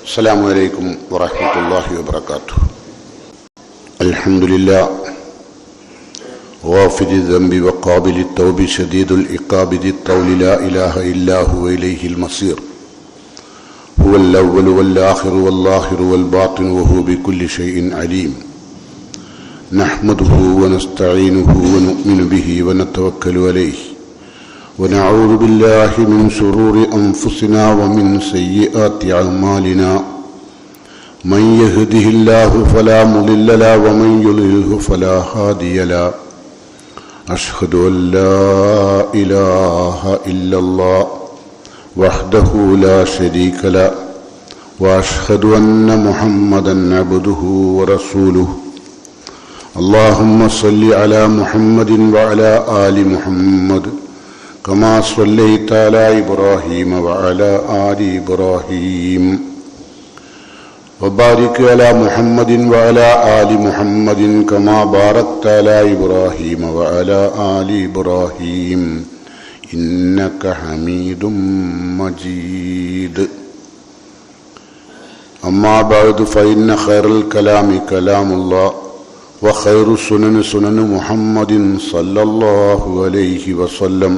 السلام عليكم ورحمة الله وبركاته. الحمد لله غافر الذنب وقابل التوب شديد العقاب ذي الطول لا إله إلا هو إليه المصير. هو الأول والآخر والظاهر والباطن وهو بكل شيء عليم. نحمده ونستعينه ونؤمن به ونتوكل عليه ونعوذ بالله من شرور أنفسنا ومن سيئات أعمالنا. من يهده الله فلا مضل له ومن يضلله فلا هادي له. أشهد أن لا إله إلا الله وحده لا شريك له وأشهد أن محمدا عبده ورسوله. اللهم صل على محمد وعلى آل محمد كما صليت على إبراهيم وعلى آل إبراهيم وبارك على محمد وعلى آل محمد كما باركت على إبراهيم وعلى آل إبراهيم إنك حميد مجيد. أما بعد فإن خير الكلام كلام الله وخير السنن سنن محمد صلى الله عليه وسلم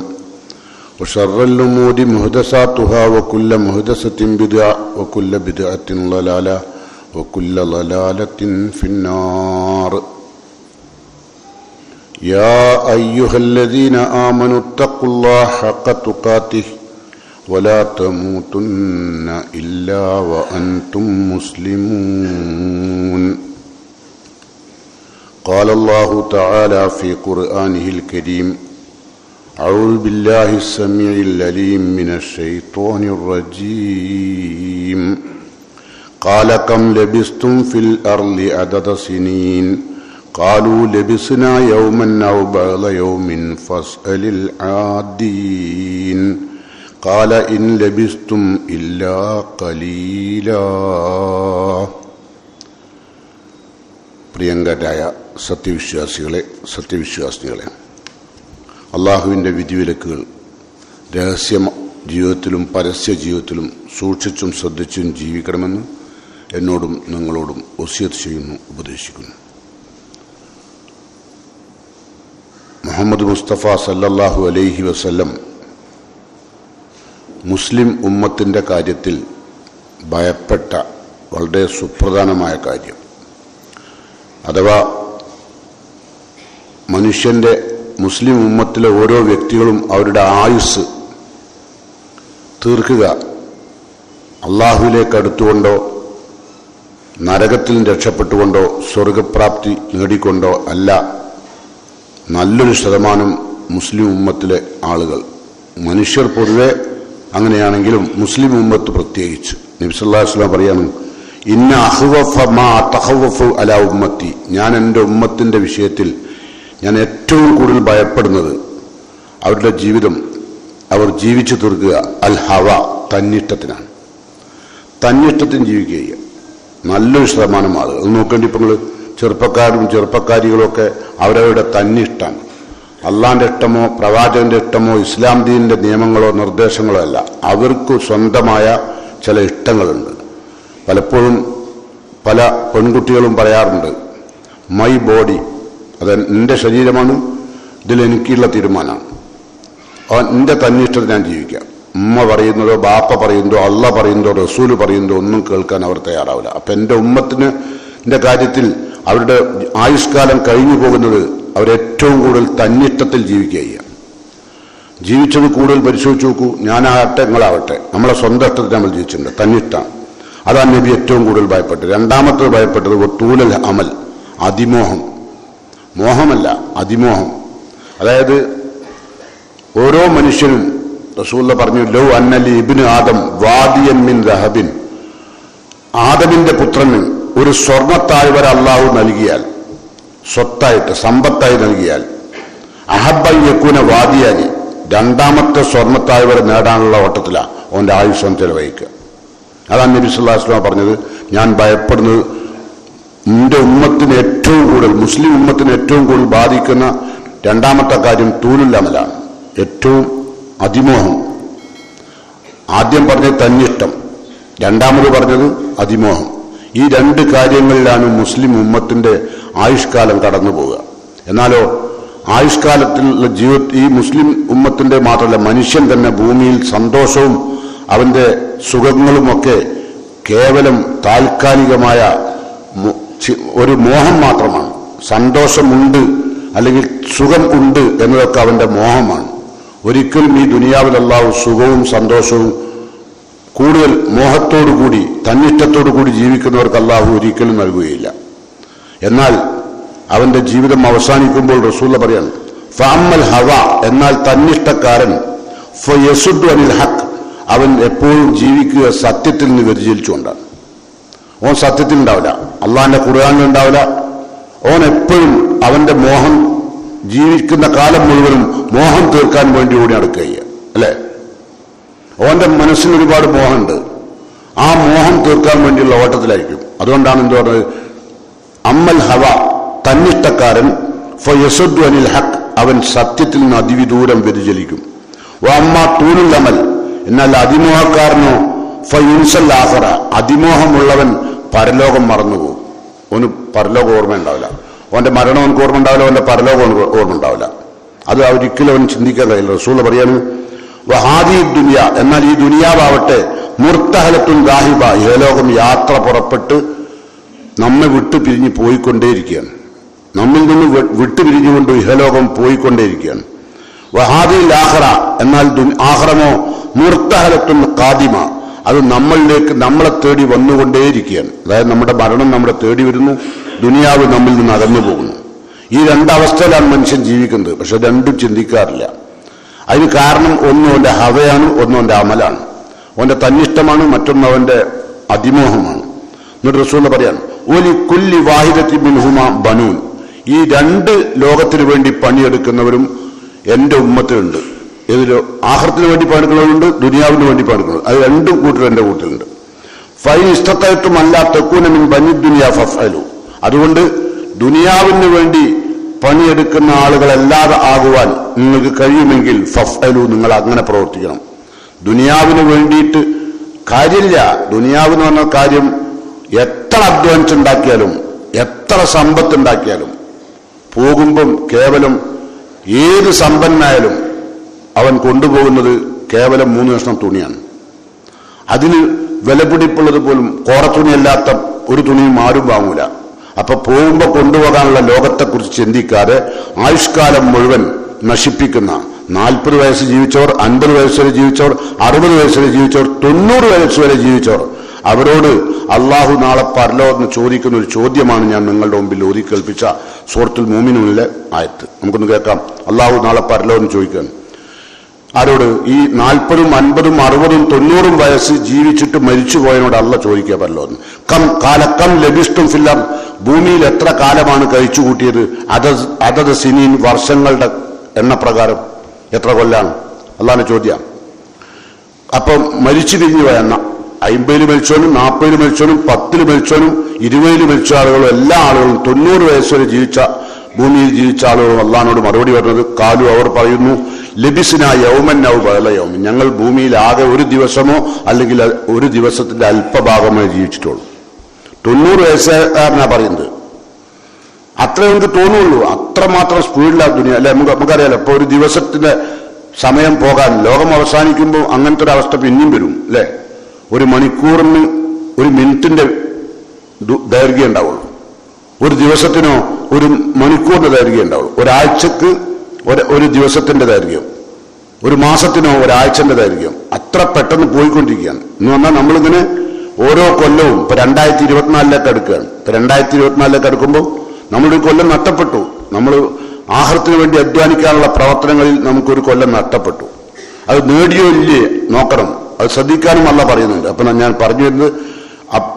وشر الأمور محدثاتها وكل محدثة بدعة وكل بدعة ضلالة وكل ضلالة في النار. يا أيها الذين آمنوا اتقوا الله حق تقاته ولا تموتن إلا وأنتم مسلمون. قال الله تعالى في قرآنه الكريم: أعوذ بالله السميع العليم من الشيطان الرجيم. قال كم لبثتم في الأرض عدد سنين قالوا لبثنا يوما أو بعض يوم فاسأل العادين قال إن لبثتم إلا قليلا. പ്രിയങ്കരായ സത്യവിശ്വാസികളെ, അള്ളാഹുവിൻ്റെ വിധിവിലക്കുകൾ രഹസ്യ ജീവിതത്തിലും പരസ്യ ജീവിതത്തിലും സൂക്ഷിച്ചും ശ്രദ്ധിച്ചും ജീവിക്കണമെന്ന് എന്നോടും നിങ്ങളോടും വസിയത്ത് ചെയ്യുന്നു, ഉപദേശിക്കുന്നു. മുഹമ്മദ് മുസ്തഫ സല്ലല്ലാഹു അലൈഹി വസല്ലം മുസ്ലിം ഉമ്മത്തിൻ്റെ കാര്യത്തിൽ ഭയപ്പെട്ട വളരെ സുപ്രധാനമായ കാര്യം, അഥവാ മനുഷ്യൻ്റെ മുസ്ലിം ഉമ്മത്തിലെ ഓരോ വ്യക്തികളും അവരുടെ ആയുസ് തീർക്കുക അള്ളാഹുവിലേക്ക് അടുത്തുകൊണ്ടോ നരകത്തിൽ രക്ഷപ്പെട്ടുകൊണ്ടോ സ്വർഗപ്രാപ്തി നേടിക്കൊണ്ടോ അല്ല. നല്ലൊരു ശതമാനം മുസ്ലിം ഉമ്മത്തിലെ ആളുകൾ, മനുഷ്യർ പൊതുവെ അങ്ങനെയാണെങ്കിലും മുസ്ലിം ഉമ്മത്ത് പ്രത്യേകിച്ച്, നബി സല്ലല്ലാഹു അലൈഹി വസല്ലം പറയാണ്, ഇന്ന അഖ്വഫ മാ തഖവഫു അലാ ഉമ്മത്തി, ഞാൻ എൻ്റെ ഉമ്മത്തിൻ്റെ വിഷയത്തിൽ ഞാൻ ഏറ്റവും കൂടുതൽ ഭയപ്പെടുന്നത് അവരുടെ ജീവിതം അവർ ജീവിച്ചു തീർക്കുക അൽ ഹവ, തന്നിഷ്ടത്തിനാണ്. തന്നിഷ്ടത്തിന് ജീവിക്കുക നല്ലൊരു ശതമാനം ആളുകൾ. അത് നോക്കേണ്ടി ഇപ്പോൾ നിങ്ങൾ ചെറുപ്പക്കാരും ചെറുപ്പക്കാരികളും ഒക്കെ അവരവരുടെ തന്നിഷ്ടമാണ്. അള്ളാന്റെ ഇഷ്ടമോ പ്രവാചകന്റെ ഇഷ്ടമോ ഇസ്ലാം ദീനിന്റെ നിയമങ്ങളോ നിർദ്ദേശങ്ങളോ അല്ല, അവർക്ക് സ്വന്തമായ ചില ഇഷ്ടങ്ങളുണ്ട്. പലപ്പോഴും പല പെൺകുട്ടികളും പറയാറുണ്ട്, മൈ ബോഡി, അത് എൻ്റെ ശരീരമാണ്, ഇതിലെനിക്കുള്ള തീരുമാനമാണ്, എൻ്റെ തന്നിഷ്ടത്തിൽ ഞാൻ ജീവിക്കാം. ഉമ്മ പറയുന്നതോ ബാപ്പ പറയുന്നതോ അള്ള പറയുന്നതോ റസൂല് പറയുന്നതോ ഒന്നും കേൾക്കാൻ അവർ തയ്യാറാവില്ല. അപ്പം എൻ്റെ ഉമ്മത്തിൻ്റെ കാര്യത്തിൽ അവരുടെ ആയുഷ്കാലം കഴിഞ്ഞു പോകുന്നത് അവരേറ്റവും കൂടുതൽ തന്നിഷ്ടത്തിൽ ജീവിക്കുക. ജീവിച്ചത് കൂടുതൽ പരിശോധിച്ച് നോക്കൂ. ഞാനാകട്ടെ നിങ്ങളാവട്ടെ, നമ്മളെ സ്വന്തം ഇഷ്ടത്തിൽ നമ്മൾ ജീവിച്ചിട്ടുണ്ട്, തന്നിഷ്ടമാണ്. അതാണ് നബി ഏറ്റവും കൂടുതൽ ഭയപ്പെട്ടത്. രണ്ടാമത്തത് ഭയപ്പെട്ടത് തൂലൽ അമൽ, അതിമോഹം. മോഹമല്ല, അതിമോഹം. അതായത് ഓരോ മനുഷ്യനും റസൂലുള്ള പറഞ്ഞു, ലൗ അന്നലി ഇബ്നു ആദം വാദിയൻ മിൻ ദഹബിൻ, ആദമിന്റെ പുത്രന് ഒരു സ്വർണ്ണത്താഴ്വര അള്ളാഹു നൽകിയാൽ, സ്വത്തായിട്ട് സമ്പത്തായി നൽകിയാൽ, അഹബ്ബൻ യകൂന വാദിയാനി, രണ്ടാമത്തെ സ്വർണ്ണത്താഴ്വര നേടാനുള്ള ഓട്ടത്തിലാണ് അവൻ്റെ ആയുഷ്യം ചെലവഴിക്കുക. അതാണ് നബി സല്ലല്ലാഹു അലൈഹി വസല്ലം പറഞ്ഞത്, ഞാൻ ഭയപ്പെടുന്നത് എൻ്റെ ഉമ്മത്തിന് ഏറ്റവും കൂടുതൽ, മുസ്ലിം ഉമ്മത്തിന് ഏറ്റവും കൂടുതൽ ബാധിക്കുന്ന രണ്ടാമത്തെ കാര്യം തൂലുൽ അമലാണ്, ഏറ്റവും അതിമോഹം. ആദ്യം പറഞ്ഞ തന്നിഷ്ടം, രണ്ടാമത് പറഞ്ഞത് അതിമോഹം. ഈ രണ്ട് കാര്യങ്ങളിലാണ് മുസ്ലിം ഉമ്മത്തിന്റെ ആയുഷ്കാലം കടന്നു പോവുക. എന്നാലോ ആയുഷ്കാലത്തിലുള്ള ഈ മുസ്ലിം ഉമ്മത്തിന്റെ മാത്രമല്ല മനുഷ്യൻ തന്നെ ഭൂമിയിൽ സന്തോഷവും അവന്റെ സുഖങ്ങളുമൊക്കെ കേവലം താൽക്കാലികമായ ഒരു മോഹം മാത്രമാണ്. സന്തോഷമുണ്ട് അല്ലെങ്കിൽ സുഖം ഉണ്ട് എന്നതൊക്കെ അവന്റെ മോഹമാണ്. ഒരിക്കലും ഈ ദുനിയാവിൽ അല്ലാഹു സുഖവും സന്തോഷവും കൂടുതൽ മോഹത്തോടുകൂടി തന്നിഷ്ടത്തോടുകൂടി ജീവിക്കുന്നവർക്ക് അല്ലാഹു ഒരിക്കലും നൽകുകയില്ല. എന്നാൽ അവന്റെ ജീവിതം അവസാനിക്കുമ്പോൾ റസൂലുള്ള പറയാണ് ഫഅമ്മൽ ഹവ, എന്നാൽ തന്നിഷ്ടക്കാരൻ ഫയസുദ്ദു അനിൽ ഹഖ്, അവൻ എപ്പോഴും ജീവിക്കുക സത്യത്തിൽ നിന്ന് വ്യതിചലിച്ചുകൊണ്ടാണ്. ഓൻ സത്യത്തിൽ ഉണ്ടാവില്ല, അള്ളാഹിന്റെ ഖുർആനിൽ ഉണ്ടാവില്ല. ഓൻ എപ്പോഴും അവന്റെ മോഹം ജീവിക്കുന്ന കാലം മുഴുവനും മോഹം തീർക്കാൻ വേണ്ടി ഓടി നടക്കുക അല്ലെ. ഓന്റെ മനസ്സിന് ഒരുപാട് മോഹമുണ്ട്, ആ മോഹം തീർക്കാൻ വേണ്ടിയുള്ള ഓട്ടത്തിലായിരിക്കും. അതുകൊണ്ടാണ് എന്ത് പറഞ്ഞത്, അമ്മൽ ഹവ, തന്നിഷ്ടക്കാരൻ ഫയസുദ്ദു അനിൽ ഹഖ്, അവൻ സത്യത്തിൽ നിന്ന് അതിവിദൂരം വ്യതിചലിക്കും. അമ്മ തൂനുൽ അമൽ, എന്നാൽ അതിമോഹക്കാരനോ ഫയുൻസൽ ആഖിറ, അതിമോഹമുള്ളവൻ പരലോകം മറന്നുപോകും. ഓന് പരലോകം ഓർമ്മ ഉണ്ടാവില്ല, ഓന്റെ മരണം അവനക്ക് ഓർമ്മ ഉണ്ടാവില്ല, ഓന്റെ പരലോകം ഓർമ്മ ഉണ്ടാവില്ല. അത് ഒരിക്കലും അവൻ ചിന്തിക്കാൻ കഴിയില്ല. റസൂൽ പറയാണ് വഹാദി ദുനിയ, എന്നാൽ ഈ ദുനിയാവട്ടെ മുർത്തഹലത്തുൻ ദാഹിബ, ഇഹലോകം യാത്ര പുറപ്പെട്ട് നമ്മെ വിട്ടു പിരിഞ്ഞ് പോയിക്കൊണ്ടേയിരിക്കുകയാണ്. നമ്മിൽ നിന്ന് വിട്ടുപിരിഞ്ഞുകൊണ്ട് ഇഹലോകം പോയിക്കൊണ്ടേയിരിക്കുകയാണ്. വഹാദിൽ ആഖിറ, എന്നാൽ ആഖിറമോ മുർത്തഹലത്തുൻ ഖാദിമ, അത് നമ്മളിലേക്ക് നമ്മളെ തേടി വന്നുകൊണ്ടേയിരിക്കുകയാണ്. അതായത് നമ്മുടെ മരണം നമ്മളെ തേടി വരുന്നു, ദുനിയാവ് നമ്മിൽ നിന്ന് അകന്നു പോകുന്നു. ഈ രണ്ടവസ്ഥയിലാണ് മനുഷ്യൻ ജീവിക്കുന്നത്. പക്ഷെ രണ്ടും ചിന്തിക്കാറില്ല. അതിന് കാരണം ഒന്നും അവന്റെ ഹവയാണ്, ഒന്നും അവന്റെ അമലാണ്. അവന്റെ തന്നിഷ്ടമാണ്, മറ്റൊന്ന് അവന്റെ അതിമോഹമാണ്. എന്നിട്ട് റസൂൽ പറയാണ് ഒലി കുല്ലി വാഹിദത്തി മിൻഹുമ ബനൂൻ, ഈ രണ്ട് ലോകത്തിന് വേണ്ടി പണിയെടുക്കുന്നവരും എന്റെ ഉമ്മത്തിലുണ്ട്. ഇതില് ആഖിറത്തിന് വേണ്ടി പണിയെടുക്കുന്നവരുണ്ട്, ദുനിയാവിന് വേണ്ടി പണിയെടുക്കുന്നത്. അത് രണ്ടും കൂട്ടരും എന്റെ കൂട്ടിലുണ്ട്. ഫൈൻ ഇസ്തത്തഅ്തും അല്ലാ തകൂന മിൻ ബനി ദുനിയ ഫഫ്അലു, അതുകൊണ്ട് ദുനിയാവിന് വേണ്ടി പണിയെടുക്കുന്ന ആളുകളല്ലാതെ ആകുവാൻ നിങ്ങൾക്ക് കഴിയുമെങ്കിൽ ഫഫ്അലു, നിങ്ങൾ അങ്ങനെ പ്രവർത്തിക്കണം. ദുനിയാവിന് വേണ്ടിയിട്ട് കാര്യമില്ല. ദുനിയാവെന്ന് പറഞ്ഞ കാര്യം എത്ര അധ്വാനിച്ചുണ്ടാക്കിയാലും എത്ര സമ്പത്തുണ്ടാക്കിയാലും പോകുമ്പം കേവലം ഏത് സമ്പന്നായാലും അവൻ കൊണ്ടുപോകുന്നത് കേവലം 3 കഷ്ണം തുണിയാണ്. അതിന് വിലപിടിപ്പുള്ളത് പോലും കോറത്തുണിയല്ലാത്ത ഒരു തുണിയും ആരും വാങ്ങൂല. അപ്പൊ പോകുമ്പോ കൊണ്ടുപോകാനുള്ള ലോകത്തെക്കുറിച്ച് ചിന്തിക്കാതെ ആയുഷ്കാലം മുഴുവൻ നശിപ്പിക്കുന്ന 40 വയസ്സ് ജീവിച്ചവർ, 50 വയസ്സ് വരെ ജീവിച്ചവർ, 60 വയസ്സ് വരെ ജീവിച്ചവർ, 90 വയസ്സ് വരെ ജീവിച്ചവർ, അവരോട് അള്ളാഹു നാളെ പരലോകത്ത് ചോദിക്കുന്ന ഒരു ചോദ്യമാണ് ഞാൻ നിങ്ങളുടെ മുമ്പിൽ ഓതി കേൾപ്പിച്ച സൂറത്തുൽ മുഅ്മിനൂനിലെ ആയത്ത്. നമുക്കൊന്ന് കേൾക്കാം. അള്ളാഹു നാളെ പരലോകത്ത് ചോദിക്കുകയാണ് ആരോട്? ഈ 40, 50, 60, 90 വയസ്സ് ജീവിച്ചിട്ട് മരിച്ചു പോയതിനോട് അല്ല ചോദിക്കുക പരലോകത്ത്. കം ലബിസ്തും ഫില്ലർ, ഭൂമിയിൽ എത്ര കാലമാണ് കഴിച്ചു കൂട്ടിയത്? അതത് സിനീൻ, വർഷങ്ങളുടെ എണ്ണപ്രകാരം എത്ര കൊല്ലാണ്? അള്ളാഹിന്റെ ചോദ്യം. അപ്പം മരിച്ചു പിരിഞ്ഞു പോയ 50 മരിച്ചവനും 40 മരിച്ചവനും 10 മരിച്ചവനും 20 മരിച്ച ആളുകളും എല്ലാ ആളുകളും 90 വയസ്സ് വരെ ജീവിച്ച ഭൂമിയിൽ ജീവിച്ച ആളുകളും അള്ളാഹിനോട് മറുപടി പറഞ്ഞത് കാലു, അവർ പറയുന്നു ലബിസിന യൗമൻ ഔ ബഅല യൗമിൻ, ഞങ്ങൾ ഭൂമിയിൽ ആകെ ഒരു ദിവസമോ അല്ലെങ്കിൽ ഒരു ദിവസത്തിന്റെ അല്പഭാഗമേ ജീവിച്ചിട്ടുള്ളൂ. 90 വയസ്സുകാരനാ പറയുന്നത്. അത്രേ നമുക്ക് തോന്നുള്ളൂ. അത്രമാത്രം സ്പീഡിലാ ദുനിയ അല്ലെ. നമുക്കറിയാലോ, ഇപ്പൊ ഒരു ദിവസത്തിന്റെ സമയം പോകാൻ ലോകം അവസാനിക്കുമ്പോൾ അങ്ങനത്തെ ഒരു അവസ്ഥ പിന്നെയും വരും അല്ലെ. ഒരു മണിക്കൂറിന് ഒരു മിനിറ്റിന്റെ ദൈർഘ്യം ഉണ്ടാവുള്ളൂ. ഒരു ദിവസത്തിനോ ഒരു മണിക്കൂറിന്റെ ദൈർഘ്യം ഉണ്ടാവുള്ളൂ. ഒരാഴ്ചക്ക് ഒരു ദിവസത്തിന്റെ ദൈർഘ്യം, ഒരു മാസത്തിനോ ഒരാഴ്ചന്റെ ദൈർഘ്യം. അത്ര പെട്ടെന്ന് പോയിക്കൊണ്ടിരിക്കുകയാണ്. എന്ന് പറഞ്ഞാൽ നമ്മളിങ്ങനെ ഓരോ കൊല്ലവും ഇപ്പൊ 2024 അടുക്കുകയാണ്. ഇപ്പൊ 2024 അടുക്കുമ്പോൾ നമ്മളൊരു കൊല്ലം നഷ്ടപ്പെട്ടു. നമ്മൾ ആഹാരത്തിന് വേണ്ടി അധ്വാനിക്കാനുള്ള പ്രവർത്തനങ്ങളിൽ നമുക്കൊരു കൊല്ലം നഷ്ടപ്പെട്ടു. അത് നേടിയോ ഇല്ലേ നോക്കണം, അത് ശ്രദ്ധിക്കാനും അല്ല പറയുന്നുണ്ട്. അപ്പൊ ഞാൻ പറഞ്ഞു വരുന്നത്,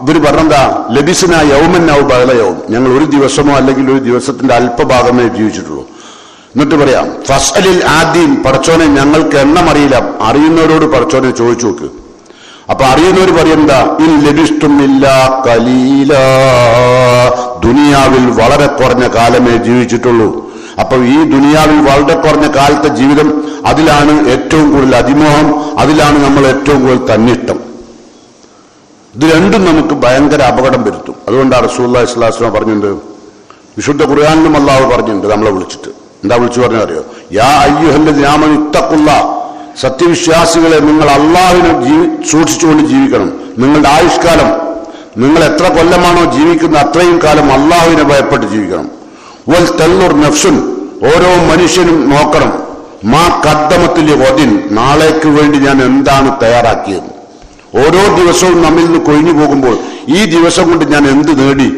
ഇവര് പറഞ്ഞെന്താ, ലബിസിന യൗമൻ ഔ ബഅല യൗം, ഞങ്ങൾ ഒരു ദിവസമോ അല്ലെങ്കിൽ ഒരു ദിവസത്തിന്റെ അല്പഭാഗമേ ജീവിച്ചിട്ടുള്ളൂ. എന്നിട്ട് പറയാം ഫസ്അലിൽ ആദീൻ, പടച്ചോനെ ഞങ്ങൾക്ക് എണ്ണം അറിയില്ല. അറിയുന്നവരോട് പടച്ചോനെ ചോദിച്ചു നോക്ക്. അപ്പൊ അറിയുന്നവർ പറയുന്നതാ, ഇൻ ലബിസ്തും ഇല്ലാ ഖലീലാ, ദുനിയാവിൽ വളരെ കുറഞ്ഞ കാലമേ ജീവിച്ചിട്ടുള്ളൂ. അപ്പൊ ഈ ദുനിയാവിൽ വളരെ കുറഞ്ഞ കാലത്തെ ജീവിതം, അതിലാണ് ഏറ്റവും കൂടുതൽ അതിമോഹം, അതിലാണ് നമ്മൾ ഏറ്റവും കൂടുതൽ തന്നിഷ്ടം. ഇത് രണ്ടും നമുക്ക് ഭയങ്കര അപകടം വരുത്തും. അതുകൊണ്ടാണ് റസൂലുള്ളാഹി സ്വല്ലല്ലാഹു അലൈഹി വസല്ലം പറഞ്ഞിട്ടുണ്ട്, വിശുദ്ധ ഖുർആനിലും അല്ലാഹു പറഞ്ഞിട്ടുണ്ട് നമ്മളെ വിളിച്ചിട്ട്. എന്താ വിളിച്ചു പറഞ്ഞാൽ അറിയോ? യാ അയ്യുഹല്ലദീന ആമനൂ ഇത്തഖുല്ലാഹ്, സത്യവിശ്വാസികളെ നിങ്ങൾ അള്ളാഹുവിനെ സൂക്ഷിച്ചുകൊണ്ട് ജീവിക്കണം. നിങ്ങളുടെ ആയുഷ്കാലം നിങ്ങൾ എത്ര കൊല്ലമാണോ ജീവിക്കുന്നത് അത്രയും കാലം അള്ളാഹുവിനെ ഭയപ്പെട്ട് ജീവിക്കണം. വൽ തൻളുർ നഫ്സുൻ, ഓരോ മനുഷ്യനും നോക്കണം, മാ ഖദ്ദമത്തിൽ ഗദിൻ, നാളേക്ക് വേണ്ടി ഞാൻ എന്താണ് തയ്യാറാക്കിയത്. ഓരോ ദിവസവും നമ്മിൽ നിന്ന് കൊഴിഞ്ഞു പോകുമ്പോൾ ഈ ദിവസം കൊണ്ട് ഞാൻ എന്ത് നേടി,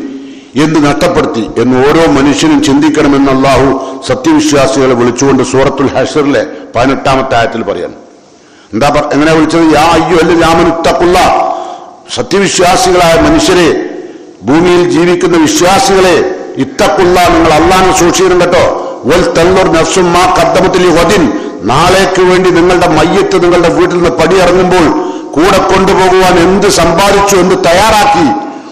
എന്ത് നഷ്ടപ്പെടുത്തി എന്ന് ഓരോ മനുഷ്യനും ചിന്തിക്കണമെന്ന് അല്ലാഹു സത്യവിശ്വാസികളെ വിളിച്ചുകൊണ്ട് സൂറത്തുൽ ഹശ്റിലെ 18-ാമത്തെ ആയത്തിൽ പറയാണ്. എന്താ എങ്ങനെ വിളിച്ചത്? യാ അയ്യുഹല്ലദീന ആമനൂ ഇത്തഖുല്ലാഹ്, സത്യവിശ്വാസികളായ മനുഷ്യരെ, ഭൂമിയിൽ ജീവിക്കുന്ന വിശ്വാസികളെ, ഇത്തഖുല്ലാഹ്, നിങ്ങൾ അല്ലാഹുവിനെ സൂക്ഷിക്കണം കേട്ടോ. വൽ തൻളുർ നഫ്സും മാ ഖദ്ദമത് ലിഗദിൻ, നാളേക്ക് വേണ്ടി നിങ്ങളുടെ മയ്യത്ത് നിങ്ങളുടെ വീട്ടിൽ നിന്ന് പടിയിറങ്ങുമ്പോൾ കൂടെ കൊണ്ടുപോകുവാൻ എന്ത് സമ്പാദിച്ചു, എന്ത് തയ്യാറാക്കി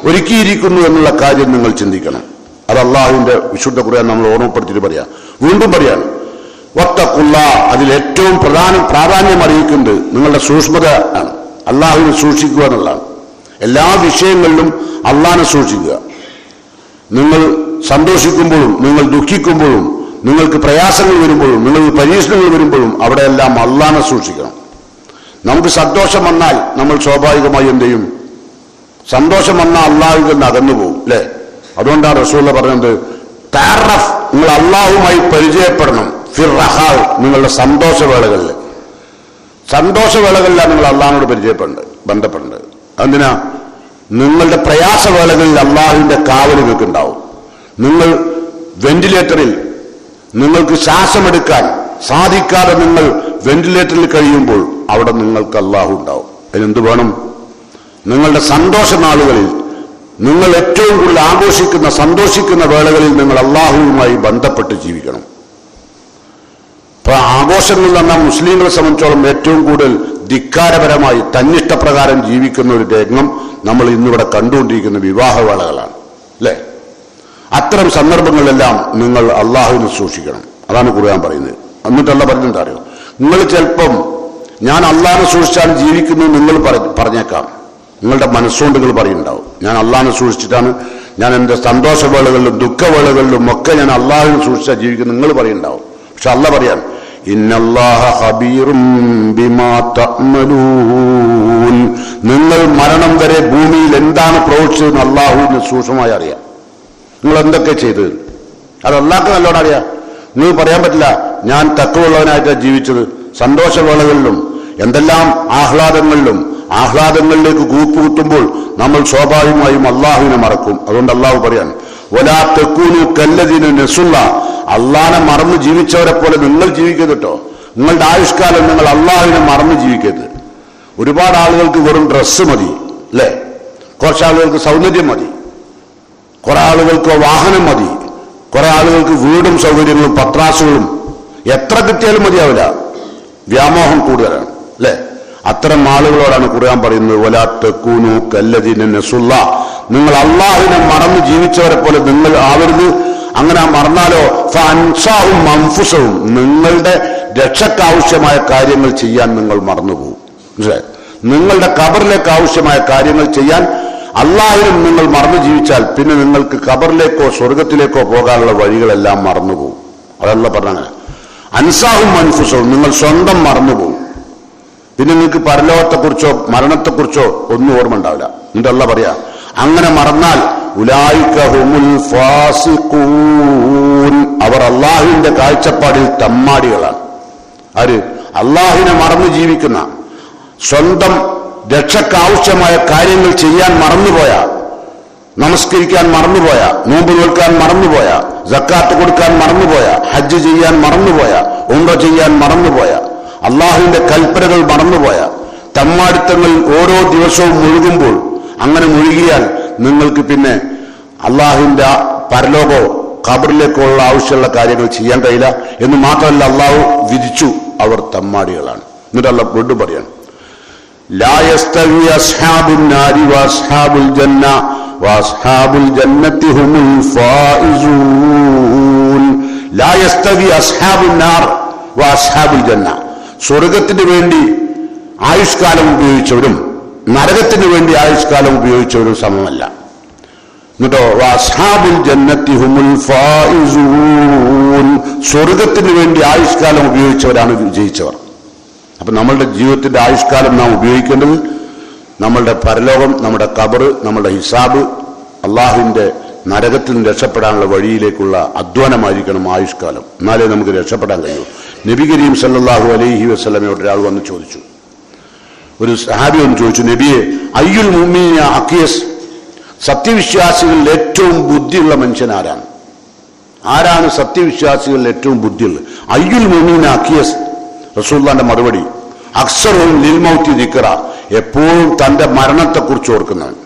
ഒരുക്കിയിരിക്കുന്നു എന്നുള്ള കാര്യം നിങ്ങൾ ചിന്തിക്കണം. അത് അള്ളാഹുവിന്റെ വിശുദ്ധ ഖുർആൻ നമ്മൾ ഓർമ്മപ്പെടുത്തിയിട്ട് പറയാം. വീണ്ടും പറയാണ്, വത്തഖുല്ലാഹ്, അതിൽ ഏറ്റവും പ്രാധാന്യം അറിയിക്കുന്നത് നിങ്ങളുടെ സൂക്ഷ്മത ആണ്. അള്ളാഹുവിനെ സൂക്ഷിക്കുക എന്നുള്ളതാണ്. എല്ലാ വിഷയങ്ങളിലും അള്ളാഹിനെ സൂക്ഷിക്കുക. നിങ്ങൾ സന്തോഷിക്കുമ്പോഴും നിങ്ങൾ ദുഃഖിക്കുമ്പോഴും നിങ്ങൾക്ക് പ്രയാസങ്ങൾ വരുമ്പോഴും നിങ്ങൾക്ക് പരീക്ഷണങ്ങൾ വരുമ്പോഴും അവിടെയെല്ലാം അള്ളാഹിനെ സൂക്ഷിക്കണം. നമുക്ക് സന്തോഷം വന്നാൽ നമ്മൾ സ്വാഭാവികമായി എന്ത് ചെയ്യും? സന്തോഷം വന്നാൽ അള്ളാഹുവിൽ നിന്ന് അകന്നു പോകും, അല്ലെ? അതുകൊണ്ടാണ് റസൂലുള്ള പറഞ്ഞത്, തഅറഫ്, നിങ്ങൾ അള്ളാഹുമായി പരിചയപ്പെടണം, ഫിർ റഹാ, നിങ്ങളുടെ സന്തോഷവേളകളിൽ. സന്തോഷവേളകളിലാണ് നിങ്ങൾ അള്ളാഹിനോട് ബന്ധപ്പെടേണ്ടത്. എന്തിനാ? നിങ്ങളുടെ പ്രയാസവേളകളിൽ അള്ളാഹുവിന്റെ കാവൽ നിങ്ങൾക്ക് ഉണ്ടാവും. നിങ്ങൾ വെന്റിലേറ്ററിൽ നിങ്ങൾക്ക് ശ്വാസമെടുക്കാൻ സാധിക്കാതെ നിങ്ങൾ വെന്റിലേറ്ററിൽ കഴിയുമ്പോൾ അവിടെ നിങ്ങൾക്ക് അള്ളാഹു ഉണ്ടാവും. അതിനെന്ത് വേണം? നിങ്ങളുടെ സന്തോഷ നാളുകളിൽ, നിങ്ങൾ ഏറ്റവും കൂടുതൽ ആഘോഷിക്കുന്ന സന്തോഷിക്കുന്ന വേളകളിൽ നിങ്ങൾ അള്ളാഹുവുമായി ബന്ധപ്പെട്ട് ജീവിക്കണം. അപ്പൊ ആഘോഷങ്ങൾ എന്ന് പറഞ്ഞാൽ മുസ്ലിങ്ങളെ സംബന്ധിച്ചോളം ഏറ്റവും കൂടുതൽ ധിക്കാരപരമായി തന്നിഷ്ടപ്രകാരം ജീവിക്കുന്ന ഒരു രംഗം നമ്മൾ ഇന്നിവിടെ കണ്ടുകൊണ്ടിരിക്കുന്ന വിവാഹവേളകളാണ്, അല്ലെ? അത്തരം സന്ദർഭങ്ങളിലെല്ലാം നിങ്ങൾ അള്ളാഹുവിനെ സൂക്ഷിക്കണം. അതാണ് ഖുർആൻ പറയുന്നത്. എന്നിട്ടല്ല പറഞ്ഞിട്ട് അറിയോ, നിങ്ങൾ ചിലപ്പം ഞാൻ അള്ളാഹിനെ സൂക്ഷിച്ചാണ് ജീവിക്കുന്നത് നിങ്ങൾ പറഞ്ഞേക്കാം. നിങ്ങളുടെ മനസ്സുകൊണ്ട് നിങ്ങൾ പറയുന്നുണ്ടാവും, ഞാൻ അള്ളാഹിനെ സൂക്ഷിച്ചിട്ടാണ്, ഞാൻ എൻ്റെ സന്തോഷവേളകളിലും ദുഃഖവേളകളിലും ഒക്കെ ഞാൻ അള്ളാഹിനെ സൂക്ഷിച്ചാണ് ജീവിക്കുന്നത് നിങ്ങൾ പറയുന്നുണ്ടാവും. പക്ഷെ അള്ളാഹ് പറയാൻ, ഇന്നല്ലാഹ ഖബീറും ബിമാ തഅമലൂൻ, നിങ്ങൾ മരണം വരെ ഭൂമിയിൽ എന്താണ് പ്രവർത്തിച്ചതെന്ന് അള്ളാഹുവിന് സൂക്ഷ്മമായി അറിയാം. നിങ്ങൾ എന്തൊക്കെ ചെയ്തത് അത് അള്ളാഹ്ക്ക് നല്ലോണം അറിയാം. നിങ്ങൾ പറയാൻ പറ്റില്ല ഞാൻ തഖ്വയുള്ളവനായിട്ടാണ് ജീവിച്ചത്. സന്തോഷവേളകളിലും എന്തെല്ലാം ആഹ്ലാദങ്ങളിലേക്ക് കൂപ്പുകുത്തുമ്പോൾ നമ്മൾ സ്വാഭാവികമായും അള്ളാഹുവിനെ മറക്കും. അതുകൊണ്ട് അള്ളാഹു പറയാൻ, വലാ തകൂനു കല്ലദീന നസുല്ലാഹ്, അള്ളാഹിനെ മറന്നു ജീവിച്ചവരെ പോലെ നിങ്ങൾ ജീവിക്കരുത് കേട്ടോ. നിങ്ങളുടെ ആയുഷ്കാലം നിങ്ങൾ അള്ളാഹുവിനെ മറന്നു ജീവിക്കരുത്. ഒരുപാട് ആളുകൾക്ക് വെറും ഡ്രസ്സ് മതി, അല്ലെ? കുറച്ച് ആളുകൾക്ക് സൗന്ദര്യം മതി, കുറെ ആളുകൾക്ക് വാഹനം മതി, കുറെ ആളുകൾക്ക് വീടും സൗകര്യങ്ങളും പത്രാസുകളും, എത്ര കിട്ടിയാലും മതിയാവില്ല. വ്യാമോഹം കൂടുതലാണ്, അല്ലെ? അത്തരം ആളുകളോടാണ് ഖുർആൻ പറയുന്നത്, വലാ തകൂനു കല്ലദീന നസുല്ലാഹ്, നിങ്ങൾ അള്ളാഹുവിനെ മറന്നു ജീവിച്ചവരെ പോലെ നിങ്ങൾ ആവരുത്. അങ്ങനെ മറന്നാലോ ഫഅൻസാഹും അൻഫുസഹും, നിങ്ങളുടെ രക്ഷക്കാവശ്യമായ കാര്യങ്ങൾ ചെയ്യാൻ നിങ്ങൾ മറന്നുപോകും. മനസ്സിലായോ? നിങ്ങളുടെ ഖബറിലേക്ക് ആവശ്യമായ കാര്യങ്ങൾ ചെയ്യാൻ അള്ളാഹുവിനും നിങ്ങൾ മറന്നു ജീവിച്ചാൽ പിന്നെ നിങ്ങൾക്ക് ഖബറിലേക്കോ സ്വർഗത്തിലേക്കോ പോകാനുള്ള വഴികളെല്ലാം മറന്നുപോകും. അതല്ല പറഞ്ഞങ്ങനെ, അൻസാഹും അൻഫുസഹും, നിങ്ങൾ സ്വന്തം മറന്നുപോകും. പിന്നെ നിങ്ങൾക്ക് പരലോകത്തെക്കുറിച്ചോ മരണത്തെക്കുറിച്ചോ ഒന്നും ഓർമ്മ ഉണ്ടാവില്ല. എന്നിട്ട് അല്ലാഹ് പറയാ, അങ്ങനെ മറന്നാൽ ഉലൈക ഹുമുൽ ഫാസിഖൂൻ, അവർ അള്ളാഹുവിന്റെ കാഴ്ചപ്പാടിൽ തമ്മാടികളാണ്. ആര്? അള്ളാഹുവിനെ മറന്നു ജീവിക്കുന്ന, സ്വന്തം രക്ഷക്കാവശ്യമായ കാര്യങ്ങൾ ചെയ്യാൻ മറന്നുപോയ, നമസ്കരിക്കാൻ മറന്നുപോയ, നോമ്പ് നോൽക്കാൻ മറന്നുപോയ, സക്കാത്ത് കൊടുക്കാൻ മറന്നുപോയ, ഹജ്ജ് ചെയ്യാൻ മറന്നുപോയ, ഉംറ ചെയ്യാൻ മറന്നുപോയ, അള്ളാഹുവിന്റെ കൽപ്പനകൾ മറന്നുപോയ, തമ്മാടിത്തങ്ങളിൽ ഓരോ ദിവസവും മുഴുകുമ്പോൾ, അങ്ങനെ മുഴുകിയാൽ നിങ്ങൾക്ക് പിന്നെ അള്ളാഹുവിന്റെ പരലോകോ ഖബറിലേക്കോ ഉള്ള ആവശ്യമുള്ള കാര്യങ്ങൾ ചെയ്യാൻ കഴിയില്ല. എന്ന് മാത്രമല്ല അള്ളാഹു വിധിച്ചു അവർ തമ്മാടികളാണ്. എന്നിട്ട് അള്ളാഹ് വീണ്ടും പറയാണ്, ലാ യസ്തവി അസ്ഹാബുൻ നാരി വഅസ്ഹാബുൽ ജന്ന വഅസ്ഹാബുൽ ജന്നത്തി ഹുമുൽ ഫായിസൂൻ. ലാ യസ്തവി അസ്ഹാബുൻ നാർ വഅസ്ഹാബുൽ ജന്ന, സ്വർഗത്തിന് വേണ്ടി ആയുഷ്കാലം ഉപയോഗിച്ചവരും നരകത്തിന് വേണ്ടി ആയുഷ്കാലം ഉപയോഗിച്ചവരും സമമല്ല. എന്നിട്ടോ വഅസ്ഹാബുൽ ജന്നത്തി ഹുമുൽ ഫായിസൂൻ, സ്വർഗത്തിന് വേണ്ടി ആയുഷ്കാലം ഉപയോഗിച്ചവരാണ് വിജയിച്ചവർ. അപ്പൊ നമ്മളുടെ ജീവിതത്തിന്റെ ആയുഷ്കാലം നാം ഉപയോഗിക്കേണ്ടത് നമ്മളുടെ പരലോകം, നമ്മുടെ ഖബർ, നമ്മുടെ ഹിസാബ്, അള്ളാഹുവിന്റെ നരകത്തിൽ നിന്ന് രക്ഷപ്പെടാനുള്ള വഴിയിലേക്കുള്ള അധ്വാനമായിരിക്കണം ആയുഷ്കാലം. എന്നാലേ നമുക്ക് രക്ഷപ്പെടാൻ കഴിയൂ. നബി കരീം സല്ലല്ലാഹു അലൈഹി വസല്ലമയോട് ഒരാൾ വന്ന് ചോദിച്ചു, ഒരു സഹാബി ഒന്ന് ചോദിച്ചു, നബിയെ അയ്യുൽ മുഅ്മിനീന അഖിയസ്, സത്യവിശ്വാസികളിൽ ഏറ്റവും ബുദ്ധിയുള്ള മനുഷ്യൻ ആരാണ്? ആരാണ് സത്യവിശ്വാസികളിൽ ഏറ്റവും ബുദ്ധിയുള്ളത്? അയ്യുൽ മുഅ്മിനീന അഖിയസ്, റസൂലുള്ളാഹിന്റെ മറുപടി അക്സറുഹും ലിൽ മൗതി ദിക്റ, എപ്പോഴും തന്റെ മരണത്തെക്കുറിച്ച് ഓർക്കുന്നവൻ.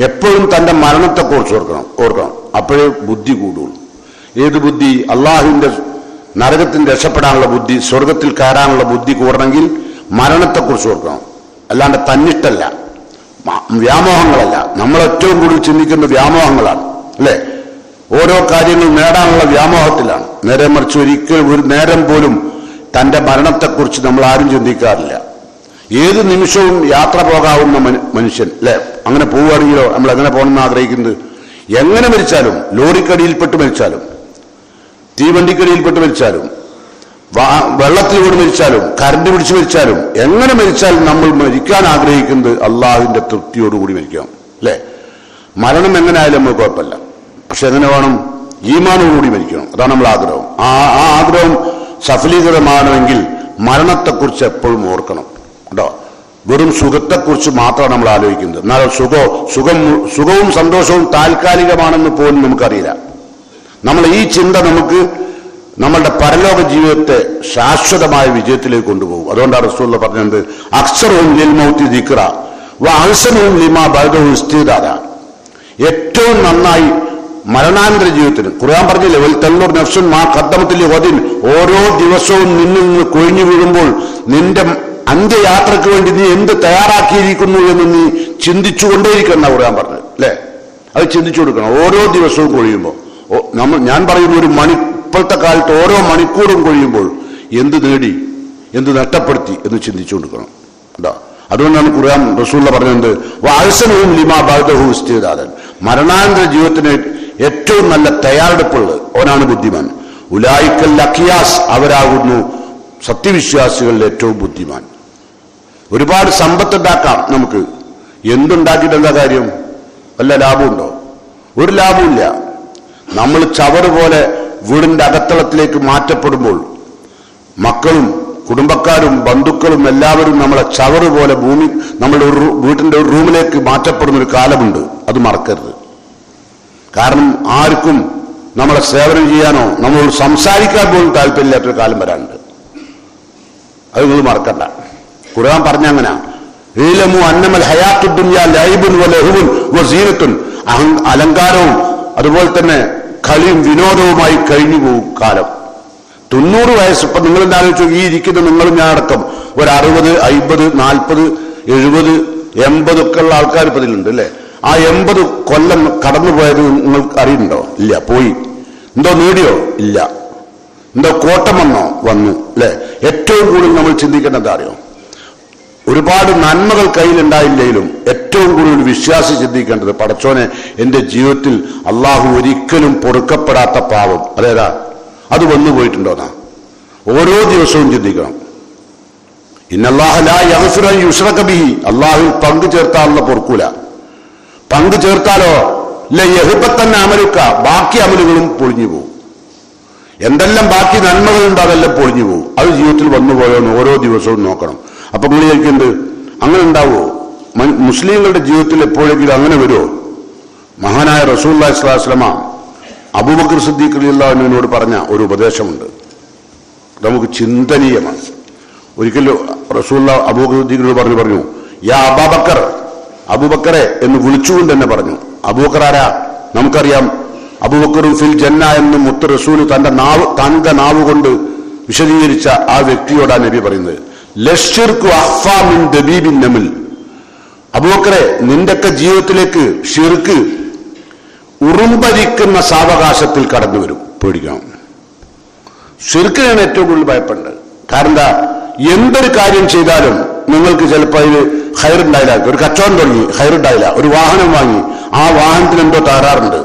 എപ്പോഴും തന്റെ മരണത്തെക്കുറിച്ച് ഓർക്കണം. അപ്പോഴേ ബുദ്ധി കൂടുള്ളൂ. ഏത് ബുദ്ധി? അള്ളാഹുവിന്റെ നരകത്തിന് രക്ഷപ്പെടാനുള്ള ബുദ്ധി, സ്വർഗത്തിൽ കയറാനുള്ള ബുദ്ധി കൂടണമെങ്കിൽ മരണത്തെക്കുറിച്ച് ഓർക്കണം. അല്ലാണ്ട് തന്നിട്ടല്ല, വ്യാമോഹങ്ങളല്ല. നമ്മൾ ഏറ്റവും കൂടുതൽ ചിന്തിക്കുന്ന വ്യാമോഹങ്ങളാണ്, അല്ലെ? ഓരോ കാര്യങ്ങൾ നേടാനുള്ള വ്യാമോഹത്തിലാണ്. നേരെ മറിച്ച് ഒരിക്കലും ഒരു നേരം പോലും തന്റെ മരണത്തെക്കുറിച്ച് നമ്മൾ ആരും ചിന്തിക്കാറില്ല. ഏത് നിമിഷവും യാത്ര പോകാവുന്ന മനുഷ്യൻ, അല്ലെ? അങ്ങനെ പോവുകയാണെങ്കിലോ നമ്മൾ എങ്ങനെ പോകണമെന്ന് ആഗ്രഹിക്കുന്നത്? എങ്ങനെ മരിച്ചാലും, ലോറിക്കടിയിൽപ്പെട്ട് മരിച്ചാലും, തീവണ്ടിക്കടിയിൽപ്പെട്ട് മരിച്ചാലും, വെള്ളത്തിൽ വീട് മരിച്ചാലും, കരണ്ട് പിടിച്ച് മരിച്ചാലും, എങ്ങനെ മരിച്ചാലും നമ്മൾ മരിക്കാൻ ആഗ്രഹിക്കുന്നത് അള്ളാഹുവിന്റെ തൃപ്തിയോടുകൂടി മരിക്കണം, അല്ലെ? മരണം എങ്ങനെ ആയാലും നമുക്ക് കുഴപ്പമില്ല. പക്ഷെ എങ്ങനെ വേണം? ഈമാനോടുകൂടി മരിക്കണം. അതാണ് നമ്മൾ ആഗ്രഹം. ആ ആഗ്രഹം സഫലീകൃതമാണെങ്കിൽ മരണത്തെക്കുറിച്ച് എപ്പോഴും ഓർക്കണം കേട്ടോ. വെറും സുഖത്തെക്കുറിച്ച് മാത്രമാണ് നമ്മൾ ആലോചിക്കുന്നത്. എന്നാൽ സുഖവും സന്തോഷവും താൽക്കാലികമാണെന്ന് പോലും നമുക്കറിയില്ല. നമ്മൾ ഈ ചിന്ത നമുക്ക് നമ്മളുടെ പരലോക ജീവിതത്തെ ശാശ്വതമായ വിജയത്തിലേക്ക് കൊണ്ടുപോകും. അതുകൊണ്ടാണ് റസൂലുള്ളാഹി പറഞ്ഞത് അക്സറുഹും ലിൽ മൗതി ദിക്റ വഅഹ്സനുഹും ലിമാ ബഅദഹു ഇസ്തിദാദ, ഏറ്റവും നന്നായി മരണാനന്തര ജീവിതത്തിന്. ഖുർആൻ പറഞ്ഞില്ലേ, വൽ തൻദുർ നഫ്സുൻ മാ ഖദ്ദമത് ലിഗദിൻ, ഓരോ ദിവസവും നിന്നിൽ നിന്ന് കൊഴിഞ്ഞു വീഴുമ്പോൾ നിന്റെ അന്ത്യയാത്രയ്ക്ക് വേണ്ടി നീ എന്ത് തയ്യാറാക്കിയിരിക്കുന്നു എന്ന് നീ ചിന്തിച്ചുകൊണ്ടേയിരിക്കണം എന്നാണ് ഖുർആൻ പറഞ്ഞത്, അല്ലെ? അത് ചിന്തിച്ചു കൊടുക്കണം ഓരോ ദിവസവും കൊഴിയുമ്പോൾ. ഞാൻ പറയുന്ന ഇപ്പോഴത്തെ കാലത്ത് ഓരോ മണിക്കൂറും കൊഴിയുമ്പോൾ എന്ത് നേടി, എന്ത് നഷ്ടപ്പെടുത്തി എന്ന് ചിന്തിച്ചു കൊടുക്കണം കേട്ടോ. അതുകൊണ്ടാണ് ഖുർആൻ റസൂലുള്ളാഹി പറഞ്ഞത് വഅഹ്സനുഹും ലിമാ ബഅദഹു ഇസ്തിദാദൻ, മരണാനന്തര ജീവിതത്തിന് ഏറ്റവും നല്ല തയ്യാറെടുപ്പുള്ളത് അവനാണ് ബുദ്ധിമാൻ. ഉലൈക്കൽ അഖിയാസ്, അവരാകുന്നു സത്യവിശ്വാസികളിൽ ഏറ്റവും ബുദ്ധിമാൻ. ഒരുപാട് സമ്പത്തുണ്ടാക്കാം നമുക്ക്, എന്തുണ്ടാക്കിയിട്ട് എന്താ കാര്യം? വല്ല ലാഭമുണ്ടോ? ഒരു ലാഭമില്ല. നമ്മൾ ചവറ് പോലെ വീടിന്റെ അകത്തളത്തിലേക്ക് മാറ്റപ്പെടുമ്പോൾ മക്കളും കുടുംബക്കാരും ബന്ധുക്കളും എല്ലാവരും നമ്മളെ ചവറ് പോലെ നമ്മുടെ വീട്ടിന്റെ ഒരു റൂമിലേക്ക് മാറ്റപ്പെടുന്ന ഒരു കാലമുണ്ട്. അത് മറക്കരുത്. കാരണം ആർക്കും നമ്മളെ സേവനം ചെയ്യാനോ നമ്മളോട് സംസാരിക്കാൻ പോലും താല്പര്യമില്ലാത്തൊരു കാലം വരാനുണ്ട്. അത് നിങ്ങൾ മറക്കണ്ട. ഖുർആൻ പറഞ്ഞങ്ങനെ ഈലമു അന്നമൽ ഹയാത്തുദ് ദുനിയ ലൈബുൻ വലഹുൻ വസീനത്തുൻ, അലങ്കാരവും അതുപോലെ തന്നെ കളിയും വിനോദവുമായി കഴിഞ്ഞു പോകും കാലം. 90 വയസ്സ്. ഇപ്പൊ നിങ്ങൾ എന്താലോചിച്ചു, ഈ ഇരിക്കുന്ന നിങ്ങളും ഞാൻ അടക്കം ഒരു 60, 50, 40, 70, 80 ഒക്കെ ഉള്ള ആൾക്കാർ ഇപ്പൊ ഇതിലുണ്ട്, അല്ലെ? ആ 80 കൊല്ലം കടന്നുപോയത് നിങ്ങൾക്ക് അറിയുന്നുണ്ടോ? ഇല്ല. പോയി. എന്തോ നേടിയോ? ഇല്ല. എന്തോ കോട്ടം വന്നു, അല്ലെ? ഏറ്റവും കൂടുതൽ നമ്മൾ ചിന്തിക്കേണ്ടത് അറിയോ? ഒരുപാട് നന്മകൾ കയ്യിലുണ്ടായില്ലെങ്കിലും ഏറ്റവും കൂടുതൽ വിശ്വാസി ചിന്തിക്കേണ്ടത്, പടച്ചോനെ എന്റെ ജീവിതത്തിൽ അള്ളാഹു ഒരിക്കലും പൊറുക്കപ്പെടാത്ത പാപം അതേതാ, അത് വന്നു പോയിട്ടുണ്ടോന്നാ ഓരോ ദിവസവും ചിന്തിക്കണം. ഇന്നല്ലാഹ ലാ യഗ്ഫിറു അൻ യുശ്റക ബിഹി, അള്ളാഹുവിൽ പങ്കു ചേർത്താലുള്ള പൊറുക്കൂല. പങ്കു ചേർത്താലോ ലയഹ്ബത്തൻ അമലുക, ബാക്കി അമലുകളും പൊളിഞ്ഞു പോകും. എന്തെല്ലാം ബാക്കി നന്മകളുണ്ടോ അതെല്ലാം പൊളിഞ്ഞു പോകും. അത് ജീവിതത്തിൽ വന്നുപോയോന്ന് ഓരോ ദിവസവും നോക്കണം. അപ്പൊ നിങ്ങൾ ചോദിക്കുന്നത് അങ്ങനെ ഉണ്ടാവുമോ? മുസ്ലിങ്ങളുടെ ജീവിതത്തിൽ എപ്പോഴെങ്കിലും അങ്ങനെ വരുമോ? മഹാനായ റസൂലുള്ളാഹി സ്വല്ലല്ലാഹു അലൈഹി വസല്ലം അബൂബക്കർ സിദ്ദീഖ് റളിയല്ലാഹു അൻഹുവിനോട് പറഞ്ഞ ഒരു ഉപദേശമുണ്ട്, നമുക്ക് ചിന്തനീയമാണ്. ഒരിക്കലും റസൂലുള്ളാഹി അബൂബക്കർ സിദ്ദീഖിനോട് പറഞ്ഞു യാ അബൂബക്കർ, അബൂബക്കറെ എന്ന് വിളിച്ചുകൊണ്ട് തന്നെ പറഞ്ഞു. അബൂബക്കർ ആരാ? നമുക്കറിയാം. അബൂബക്കറും ഫിൽ ജന്ന എന്ന് മുത്ത് റസൂൽ തന്റെ നാവ് കൊണ്ട് വിശദീകരിച്ച ആ വ്യക്തിയോടാണ് നബി പറയുന്നത്, ലശ്ശിർക്കു അഖ്ഫാ മിൻ ദബീബിൻ നമൽ. അബൂബക്കറെ, നിന്റെയൊക്കെ ജീവിതത്തിലേക്ക് ഷിർക്ക് ഉറുമ്പരിക്കുന്ന സാവകാശത്തിൽ കടന്നു വരും. പേടിക്കണം. ഷിർക്കിനാണ് ഏറ്റവും കൂടുതൽ ഭയപ്പെടുന്നത്. കാരണം എന്താ, എന്തൊരു കാര്യം ചെയ്താലും നിങ്ങൾക്ക് ചിലപ്പോൾ അതിൽ ഹൈറുണ്ടായില്ല, ഒരു കച്ചവടം തുടങ്ങി ഹൈറുണ്ടായില്ല, ഒരു വാഹനം വാങ്ങി, ആ വാഹനത്തിന് എന്തോ തകരാറുണ്ട്,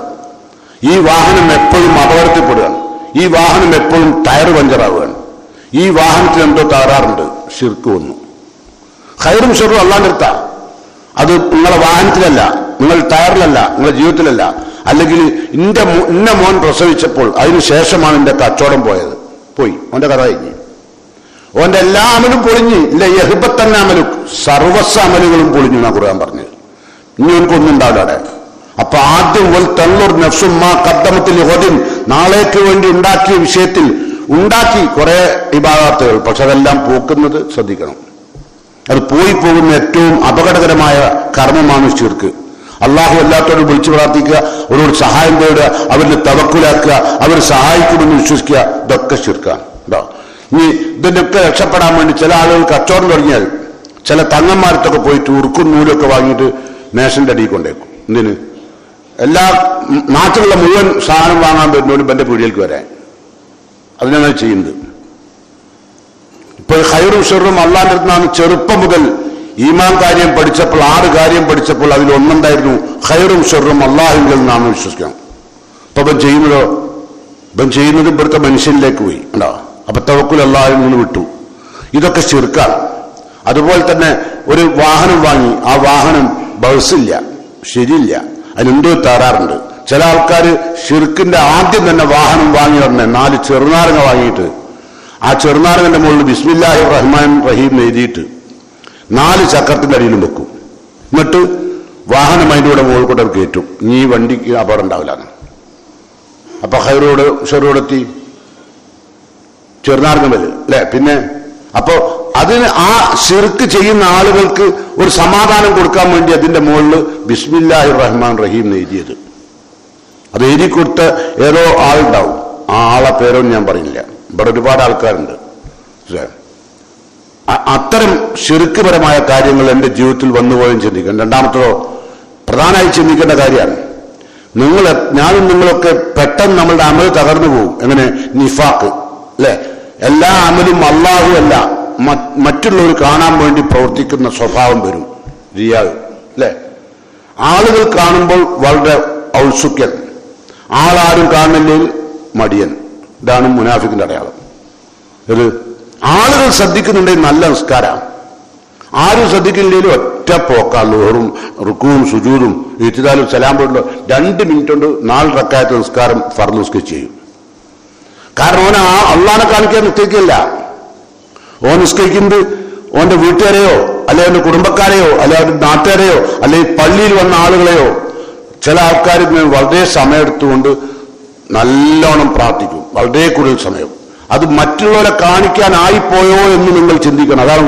ഈ വാഹനം എപ്പോഴും അപകടത്തിൽപ്പെടുകയാണ്, ഈ വാഹനം എപ്പോഴും ടയർ പഞ്ചറാവുകയാണ്, ഈ വാഹനത്തിന് എന്തോ തകരാറുണ്ട്, ശിർക്ക് വന്നു. ഹൈറും ഷെറും അല്ലാഹ് നിർത്താം. അത് നിങ്ങളെ വാഹനത്തിലല്ല, നിങ്ങൾ ടയറിലല്ല, നിങ്ങളുടെ ജീവിതത്തിലല്ല. അല്ലെങ്കിൽ ഇന്ന മോൻ പ്രസവിച്ചപ്പോൾ അതിന് ശേഷമാണ് എൻ്റെ കച്ചവടം പോയി, അവന്റെ കഥ കഴിഞ്ഞ്, ഓന്റെ എല്ലാ അമലും പൊളിഞ്ഞ്. ഇല്ല യഹ്ബത്തന്നെ അമലും, സർവസ്വ അമലുകളും പൊളിഞ്ഞു എന്നാ ഖുർആൻ പറഞ്ഞത്. ഇനി എനിക്കൊന്നും ഉണ്ടാവില്ല അവിടെ. അപ്പൊ ആദ്യം നാളേക്ക് വേണ്ടി ഉണ്ടാക്കിയ വിഷയത്തിൽ ഉണ്ടാക്കി കുറെ ഇബാദത്തുകൾ, പക്ഷെ അതെല്ലാം പോക്കുന്നത് ശ്രദ്ധിക്കണം. അത് പോയി പോകുന്ന ഏറ്റവും അപകടകരമായ കർമ്മമാണ് ശിർക്ക്. അള്ളാഹു അല്ലാത്തവരോട് വിളിച്ചു പ്രാർത്ഥിക്കുക, അവരോട് സഹായം തേടുക, അവരിൽ തവക്കുലാക്കുക, അവർ സഹായിക്കുമെന്ന് വിശ്വസിക്കുക, ഇതൊക്കെ ശിർക്കാണ് കേട്ടോ. ഇനി ഇതിനൊക്കെ രക്ഷപ്പെടാൻ വേണ്ടി ചില ആളുകൾ കച്ചവടം തുടങ്ങിയാൽ ചില തങ്ങന്മാരത്തൊക്കെ പോയിട്ട് ഉറുക്കും നൂലൊക്കെ വാങ്ങിയിട്ട് നേഷന്റെ അടിയിൽ കൊണ്ടേക്കും. എന്തിന്? എല്ലാ നാട്ടിലുള്ള മുഴുവൻ സാധനം വാങ്ങാൻ പറ്റുന്നവരും എന്റെ പീടികൾക്ക് വരാൻ. അതിനാണ് ചെയ്യുന്നത്. ഇപ്പോൾ ഹൈറും ഷെറും അള്ളാന്റെ അടുത്താണ്. ചെറുപ്പം മുതൽ ഈമാൻ കാര്യം പഠിച്ചപ്പോൾ 6 കാര്യം പഠിച്ചപ്പോൾ അതിലൊന്നുണ്ടായിരുന്നു ഹൈറും ഷെറും അള്ളാഹുവിൽ നിന്നാണ് വിശ്വസിക്കണം. അപ്പൊ ഇവൻ ചെയ്യുന്നത് ഇവിടുത്തെ മനുഷ്യനിലേക്ക് പോയി ഉണ്ടോ. അപ്പൊ തവക്കുൽ അള്ളാഹുവിൽ നിന്ന് വിട്ടു. ഇതൊക്കെ ശിർക്കാണ്. അതുപോലെ തന്നെ ഒരു വാഹനം വാങ്ങി, ആ വാഹനം ബസ്സില്ല, ശരിയില്ല, അതിനെന്തോ തകരാറുണ്ട്. ചില ആൾക്കാർ ഷിർക്കിന്റെ ആദ്യം തന്നെ വാഹനം വാങ്ങി പറഞ്ഞ 4 ചെറുനാരങ്ങ വാങ്ങിയിട്ട് ആ ചെറുനാരങ്ങന്റെ മുകളിൽ ബിസ്മില്ലാഹി റഹ്മാൻ റഹീം എഴുതിയിട്ട് 4 ചക്രത്തിന്റെ അടിയിലും വെക്കും. എന്നിട്ട് വാഹനം അതിൻ്റെ കൂടെ മുകളിൽ കൂടെ കയറ്റും. ഈ വണ്ടിക്ക് അപകടം ഉണ്ടാവില്ല. അപ്പൊ ഹൈറോട് ഷെറോടെത്തി ചെറുനാരങ്ങ വരും അല്ലെ. പിന്നെ അപ്പോ അതിന് ആ ഷിർക്ക് ചെയ്യുന്ന ആളുകൾക്ക് ഒരു സമാധാനം കൊടുക്കാൻ വേണ്ടി അതിന്റെ മുകളിൽ ബിസ്മില്ലാഹി റഹ്മാൻ റഹീം എഴുതിയത്. അത് എഴുതി കൊടുത്ത ഏതോ ആളുണ്ടാവും. ആ ആളെ പേരൊന്നും ഞാൻ പറയുന്നില്ല. ഇവിടെ ഒരുപാട് ആൾക്കാരുണ്ട്. അത്തരം ശിർക്കുപരമായ കാര്യങ്ങൾ എൻ്റെ ജീവിതത്തിൽ വന്നുപോയും ചിന്തിക്കണം. രണ്ടാമത്തതോ പ്രധാനമായി ചിന്തിക്കേണ്ട കാര്യമാണ്. ഞാനും നിങ്ങളൊക്കെ പെട്ടെന്ന് നമ്മളുടെ അമൽ തകർന്നു പോകും. എങ്ങനെ? നിഫാക്ക് അല്ലെ. എല്ലാ അമലും അല്ലാഹു അല്ല, മറ്റുള്ളവർ കാണാൻ വേണ്ടി പ്രവർത്തിക്കുന്ന സ്വഭാവം വരും. റിയാ അല്ലെ. ആളുകൾ കാണുമ്പോൾ വളരെ ഔത്സുക്യൻ, ആളാരും കാണുന്നില്ലെങ്കിൽ മടിയൻ. ഇതാണ് മുനാഫിക്കിന്റെ അടയാളം. ഇത് ആളുകൾ ശ്രദ്ധിക്കുന്നുണ്ടെങ്കിൽ നല്ല നിസ്കാരം, ആരും ശ്രദ്ധിക്കുന്നില്ലെങ്കിലും ഒറ്റ പോക്കാളും വെറും റുക്കുവും സുജൂദും ഇത്തിദാലും സലാം പോയിട്ടുള്ള 2 മിനിറ്റ് കൊണ്ട് 4 റക്അത്ത് നിസ്കാരം ഫർദ് നിസ്കരിച്ച് ചെയ്യും. കാരണം ഓൻ ആ അള്ളാനെ കാണിക്കാൻ നിസ്കരിക്കില്ല. ഓൻ നിസ്കരിക്കുന്നത് ഓന്റെ വീട്ടുകാരെയോ അല്ലെ അവന്റെ കുടുംബക്കാരെയോ അല്ലെ അവന്റെ നാട്ടുകാരെയോ അല്ലെങ്കിൽ പള്ളിയിൽ വന്ന ആളുകളെയോ. ചില ആൾക്കാർ വളരെ സമയമെടുത്തുകൊണ്ട് നല്ലോണം പ്രാർത്ഥിക്കും, വളരെ കൂടുതൽ സമയം. അത് മറ്റുള്ളവരെ കാണിക്കാനായിപ്പോയോ എന്ന് നിങ്ങൾ ചിന്തിക്കണം. അതാണ്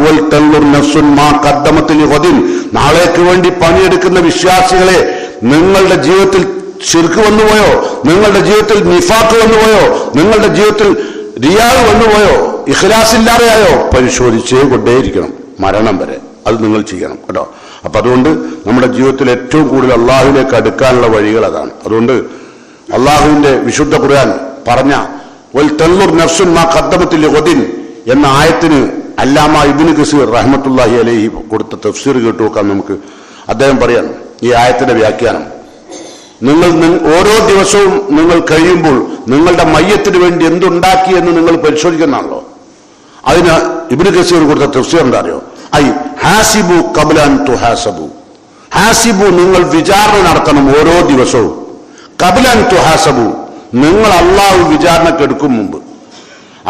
നാളേക്ക് വേണ്ടി പണിയെടുക്കുന്ന വിശ്വാസികളെ, നിങ്ങളുടെ ജീവിതത്തിൽ ശിർക്ക് വന്നുപോയോ, നിങ്ങളുടെ ജീവിതത്തിൽ നിഫാഖ് വന്നുപോയോ, നിങ്ങളുടെ ജീവിതത്തിൽ റിയാദ് വന്നുപോയോ, ഇഖ്ലാസില്ലാതെയായോ, പരിശോധിച്ചേ കൊണ്ടേയിരിക്കണം മരണം വരെ. അത് നിങ്ങൾ ചെയ്യണം കേട്ടോ. അപ്പൊ അതുകൊണ്ട് നമ്മുടെ ജീവിതത്തിൽ ഏറ്റവും കൂടുതൽ അള്ളാഹുവിലേക്ക് അടുക്കാനുള്ള വഴികൾ അതാണ്. അതുകൊണ്ട് അള്ളാഹുവിന്റെ വിശുദ്ധ ഖുർആൻ പറഞ്ഞ എന്ന ആയത്തിന് അല്ലാമ ഇബ്നു കസീർ റഹ്മത്തുള്ളാഹി അലൈഹി കൊടുത്ത തഫ്സീർ കേട്ടു നോക്കാം നമുക്ക്. അദ്ദേഹം പറയാൻ ഈ ആയത്തിന്റെ വ്യാഖ്യാനം, ഓരോ ദിവസവും നിങ്ങൾ കഴിയുമ്പോൾ നിങ്ങളുടെ മയ്യത്തിന് വേണ്ടി എന്തുണ്ടാക്കി എന്ന് നിങ്ങൾ പരിശോധിക്കുന്നതാണല്ലോ. അതിന് ഇബ്നു കസീർ കൊടുത്ത തഫ്സീർ എന്താ അറിയോ? ഹാസിബു ഖബ്ല അൻ തുഹാസബു. ഹാസിബു, നിങ്ങൾ വിചാരണ നടത്തണം ഓരോ ദിവസവും. ഖബ്ല അൻ തുഹാസബു, നിങ്ങൾ അള്ളാഹു വിചാരണക്കെടുക്കും മുമ്പ്.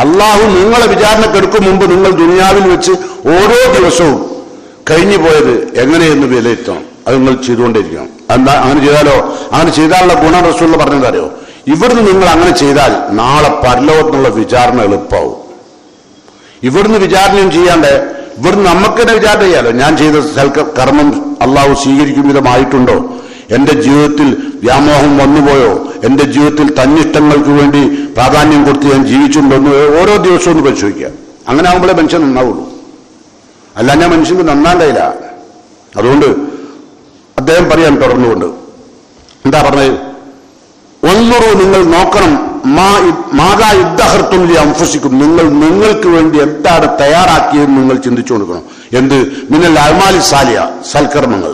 അള്ളാഹു നിങ്ങളെ വിചാരണക്കെടുക്കും മുമ്പ് നിങ്ങൾ ദുനിയാവിൽ വെച്ച് ഓരോ ദിവസവും കഴിഞ്ഞു പോയത് എങ്ങനെയെന്ന് വിലയിരുത്തണം. അത് നിങ്ങൾ ചെയ്തുകൊണ്ടിരിക്കണം. എന്താ അങ്ങനെ ചെയ്താലോ? അങ്ങനെ ചെയ്താലുള്ള ഗുണം റസൂൽ പറഞ്ഞതറിയോ? ഇവിടുന്ന് നിങ്ങൾ അങ്ങനെ ചെയ്താൽ നാളെ പരലോകത്തുള്ള വിചാരണ എളുപ്പമാവും. ഇവിടുന്ന് വിചാരണയും ചെയ്യാണ്ട് ഇവിടുന്ന് നമുക്ക് തന്നെ വിചാരണ ചെയ്യാലോ. ഞാൻ ചെയ്ത കർമ്മം അള്ളാഹു സ്വീകരിക്കും വിധമായിട്ടുണ്ടോ? എന്റെ ജീവിതത്തിൽ വ്യാമോഹം വന്നുപോയോ? എന്റെ ജീവിതത്തിൽ തന്നിഷ്ടങ്ങൾക്ക് വേണ്ടി പ്രാധാന്യം കൊടുത്ത് ഞാൻ ജീവിച്ചിട്ടുണ്ടോ? ഓരോ ദിവസവും ഒന്ന് പരിശോധിക്കുക. അങ്ങനെ ആകുമ്പോഴേ മനുഷ്യൻ നന്നാവുള്ളൂ. അല്ല ഞാൻ മനുഷ്യന് നന്നാണ്ടായില്ല. അതുകൊണ്ട് അദ്ദേഹം പറയാൻ തുടർന്നുകൊണ്ട് എന്താ പറഞ്ഞത്? ഒന്നുറു, നിങ്ങൾ നോക്കണം, മാതാ യുദ്ധഹർത്തും അംഫസിക്കും, നിങ്ങൾക്ക് വേണ്ടി എന്താണ് തയ്യാറാക്കിയെന്ന് നിങ്ങൾ ചിന്തിച്ചു കൊടുക്കണം. എന്ത്? മിനൽ അഅ്മാലി സാലിഹ, സൽക്കർമ്മങ്ങൾ.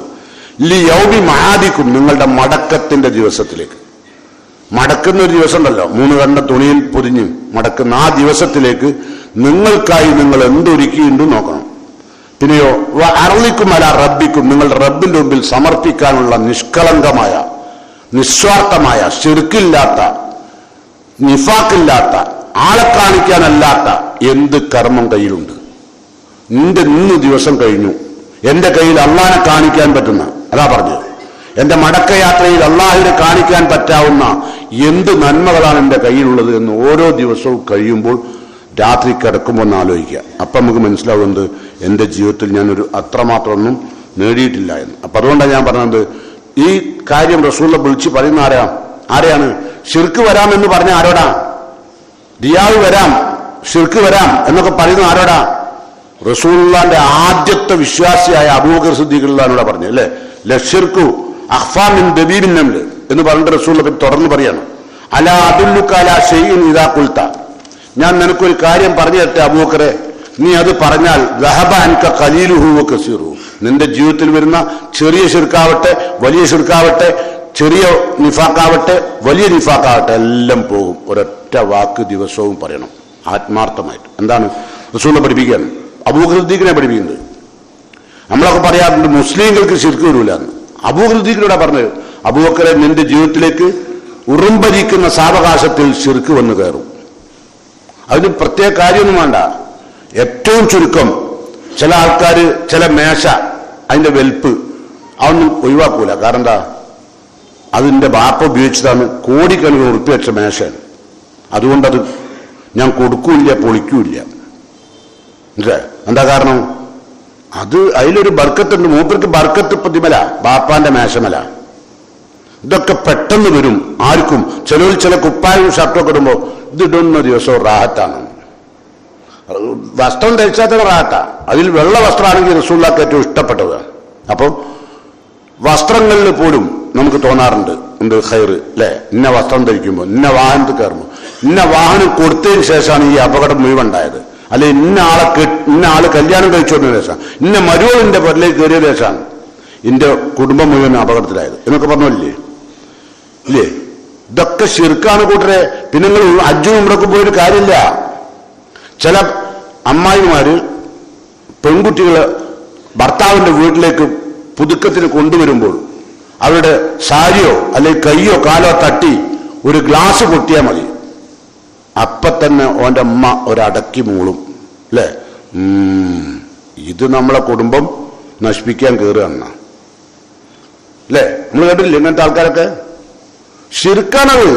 ലി യൗമി മഹാദിക്കും, നിങ്ങളുടെ മടക്കത്തിന്റെ ദിവസത്തിലേക്ക്. മടക്കുന്ന ഒരു ദിവസം ഉണ്ടല്ലോ, 3 കണ്ട തുണിയിൽ പൊതിഞ്ഞ് മടക്കുന്ന ആ ദിവസത്തിലേക്ക് നിങ്ങൾക്കായി നിങ്ങൾ എന്തൊരുക്കിയിട്ടും നോക്കണം. പിന്നെയോ അറളിക്കും അല റബ്ബിക്കും, നിങ്ങളുടെ റബ്ബിന്റെ മുമ്പിൽ സമർപ്പിക്കാനുള്ള നിഷ്കളങ്കമായ, നിസ്വാർത്ഥമായ, ശിർക്കില്ലാത്ത, നിഫാക്കില്ലാത്ത, ആളെ കാണിക്കാനല്ലാത്ത എന്ത് കർമ്മം കയ്യിലുണ്ട്. ഇന്ന് ദിവസം കഴിഞ്ഞു, എന്റെ കയ്യിൽ അള്ളാഹിനെ കാണിക്കാൻ പറ്റുന്ന, അതാ പറഞ്ഞത്, എന്റെ മടക്കയാത്രയിൽ അള്ളാഹിനെ കാണിക്കാൻ പറ്റാവുന്ന എന്ത് നന്മകളാണ് എന്റെ കയ്യിലുള്ളത് എന്ന് ഓരോ ദിവസവും കഴിയുമ്പോൾ രാത്രി കിടക്കുമ്പോൾ ഒന്ന് ആലോചിക്കുക. അപ്പം നമുക്ക് മനസ്സിലാവുന്നത് എന്റെ ജീവിതത്തിൽ ഞാനൊരു അത്രമാത്രമൊന്നും നേടിയിട്ടില്ല എന്ന്. അപ്പൊ അതുകൊണ്ടാണ് ഞാൻ പറഞ്ഞത്, ഈ കാര്യം റസൂലുള്ള വിളിച്ച് പറയുന്ന ആരെയാണ്? ശിർക്ക് വരാം എന്ന് പറഞ്ഞ ആരോടാ? റിയാവ് വരാം, ശിർക്ക് വരാം എന്നൊക്കെ പറയുന്ന ആരോടാ? റസൂലുള്ളാന്റെ ആദ്യത്തെ വിശ്വാസിയായ അബൂബക്കർ സിദ്ദീഖിനോടാ പറഞ്ഞു, അല്ലെ? ലഷിർക്കു അഖ്ഫാ മിൻ ദബീബിൻ നംൽ എന്ന് പറഞ്ഞിട്ട് റസൂലുള്ളാഹി തുടർന്ന് പറയാണ്, അലാ അദുല്ലുക അലാ ശൈഇൻ ഇദാ ഖുൽത, ഞാൻ നിനക്കൊരു കാര്യം പറഞ്ഞു തരട്ടെ അബൂബക്കറെ, നീ അത് പറഞ്ഞാൽ ദഹബ അൻക ഖലീലുഹു വ കസീറുഹു, നിന്റെ ജീവിതത്തിൽ വരുന്ന ചെറിയ ശിർക്കാവട്ടെ, വലിയ ശിർക്കാവട്ടെ, ചെറിയ നിഫാക്കാവട്ടെ, വലിയ നിഫാക്കാവട്ടെ, എല്ലാം പോകും. ഒരൊറ്റ വാക്ക് ദിവസവും പറയണം ആത്മാർത്ഥമായിട്ട്. എന്താണ് റസൂലുള്ളാഹി പഠിപ്പിക്കാൻ? അബൂബക്കർ സിദ്ദീഖിനെ പഠിപ്പിക്കുന്നത്. നമ്മളൊക്കെ പറയാറുണ്ട് മുസ്ലിങ്ങൾക്ക് ശിർക്ക് വരൂല എന്ന്. അബൂബക്കർ സിദ്ദീഖിനോടാ പറഞ്ഞത്, അബൂബക്കറെ, നിന്റെ ജീവിതത്തിലേക്ക് ഉറുമ്പരിക്കുന്ന സാവകാശത്തിൽ ശിർക്ക് വന്ന് കയറും. അതിന് പ്രത്യേക കാര്യമൊന്നും വേണ്ട. ഏറ്റവും ചുരുക്കം ചില ആൾക്കാർ ചില മേശ, അതിന്റെ വെൽപ്പ് അതൊന്നും ഒഴിവാക്കൂല. കാരണം എന്താ? അതിന്റെ ബാപ്പ ഉപയോഗിച്ചതാണ്, കോടിക്കണക്കിന് ഉറുപ്പിക വെച്ച മേശയാണ്. അതുകൊണ്ടത് ഞാൻ കൊടുക്കൂല്ല, പൊളിക്കൂല്ല. എന്താ കാരണം? അത് അതിലൊരു ബർക്കത്തുണ്ട്. മൂപ്പർക്ക് ബർക്കത്ത് പ്രതിമല, ബാപ്പാന്റെ മേശമല. ഇതൊക്കെ പെട്ടെന്ന് വരും ആർക്കും. ചില കുപ്പായും ഷർട്ടൊക്കെ ഇടുമ്പോ ഇതിടുന്ന ദിവസവും റാഹത്താണ്. വസ്ത്രം ധരിച്ചാൽ തന്നെ റാഹത്ത. അതിൽ വെള്ള വസ്ത്രമാണെങ്കിൽ റസൂലുള്ളാഹിക്ക് ഏറ്റവും ഇഷ്ടപ്പെട്ടത്. അപ്പം വസ്ത്രങ്ങളിൽ പോലും നമുക്ക് തോന്നാറുണ്ട് എന്ത് ഖൈറ്, അല്ലെ? ഇന്ന വസ്ത്രം ധരിക്കുമ്പോൾ, ഇന്ന വാഹനത്തിൽ കയറുമ്പോൾ, ഇന്ന വാഹനം കൊടുത്തതിന് ശേഷമാണ് ഈ അപകടം മുഴുവൻ ഉണ്ടായത്. അല്ലെ ഇന്ന ആള് കല്യാണം കഴിച്ചോടിന് ശേഷം, ഇന്ന മരുവളിന്റെ പേരിലേക്ക് കയറിയ ശേഷമാണ് എന്റെ കുടുംബം മുഴുവൻ അപകടത്തിലായത് എന്നൊക്കെ പറഞ്ഞല്ലേ? ഇല്ലേ? ഇതൊക്കെ ശിർക്കാണ് കൂട്ടരെ. പിന്നെ നിങ്ങൾ ഹജ്ജും ഉംറയ്ക്കും പോയൊരു കാര്യമില്ല. ചില അമ്മായിമാര് പെൺകുട്ടികളെ ഭർത്താവിന്റെ വീട്ടിലേക്ക് പുതുക്കത്തിന് കൊണ്ടുവരുമ്പോൾ അവരുടെ സാരിയോ അല്ലെങ്കിൽ കൈയോ കാലോ തട്ടി ഒരു ഗ്ലാസ് പൊട്ടിയാൽ മതി, അപ്പൊ തന്നെ ഓന്റെ അമ്മ ഒരടക്കി മൂളും, അല്ലേ? ഇത് നമ്മളെ കുടുംബം നശിപ്പിക്കാൻ കയറുകയാണ്, അല്ലേ? നമ്മൾ കേട്ടില്ലേ ഇങ്ങനത്തെ ആൾക്കാരൊക്കെ? ശിർക്കാണത്.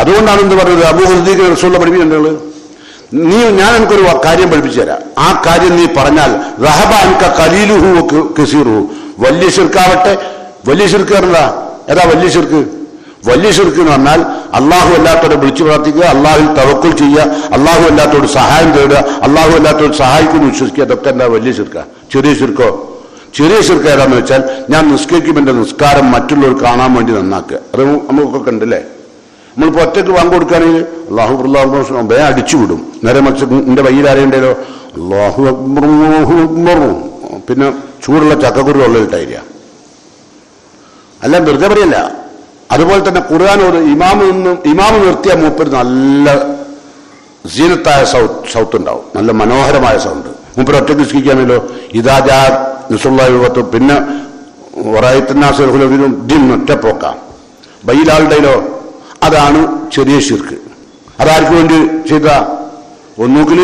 അതുകൊണ്ടാണ് എന്ത് പറഞ്ഞത്? അബൂബക്കർ സിദ്ദീഖ് റസൂലുള്ളാഹി പഠിപ്പിച്ചിട്ടുള്ളത്, ഞാൻ എനിക്കൊരു കാര്യം പഠിപ്പിച്ചു തരാം, ആ കാര്യം നീ പറഞ്ഞാൽ റഹബ അൻക ഖലീലുഹു വ കസീറുഹു. വലിയ ശിർക്കാവട്ടെ, വലിയ ശിർക്ക് പറഞ്ഞാ ഏതാ വലിയ ശിർക്ക്? വലിയ ശിർക്ക് എന്ന് പറഞ്ഞാൽ അള്ളാഹു അല്ലാത്തോടെ വിളിച്ചു പ്രാർത്ഥിക്കുക, അള്ളാഹുൽ തവക്കുൽ ചെയ്യുക, അള്ളാഹു അല്ലാത്തോട് സഹായം തേടുക, അള്ളാഹു അല്ലാത്തോട് സഹായിക്കുന്നു വിശ്വസിക്കുക. അതൊക്കെ എന്താ വലിയ ശിർക്ക? ചെറിയ ശിർക്കോ? ചെറിയ ശിർക്ക് ഏതാന്ന് വെച്ചാൽ ഞാൻ നിസ്കരിക്കുമ്പോൾ എന്റെ നിസ്കാരം മറ്റുള്ളവർ കാണാൻ വേണ്ടി നന്നാക്കുക. അത് നമുക്കൊക്കെ ഉണ്ടല്ലേ? നമ്മളിപ്പോൾ ഒറ്റയ്ക്ക് വാങ്ങി കൊടുക്കുകയാണെങ്കിൽ അള്ളാഹു വേ അടിച്ചുവിടും. നേരെ മറിച്ച് എന്റെ വയ്യിൽ ആരെയുണ്ടല്ലോ അള്ളാഹു അക്ബർ അല്ലാഹു അക്ബർ, പിന്നെ ചൂടുള്ള ചക്കക്കുരു ഉള്ളിട്ടായിരിക്കുക. അല്ല വെറുതെ പറയല്ല. അതുപോലെ തന്നെ ഖുർആൻ ഒരു ഇമാമ് നിർത്തിയ മൂപ്പര് നല്ല സീനത്തായ സൗത്ത് ഉണ്ടാവും, നല്ല മനോഹരമായ സൗണ്ട്. മൂപ്പര് ഒറ്റയ്ക്ക് നിസ്കരിക്കാണല്ലോ ഇതാജാ നിസുള്ളാഹി, പിന്നെ ഒറ്റപ്പോക്കാം ബൈലാളുടെയിലോ. അതാണ് ചെറിയ ശിർക്ക്. അതാർക്ക് വേണ്ടി ചെയ്ത? ഒന്നുകിൽ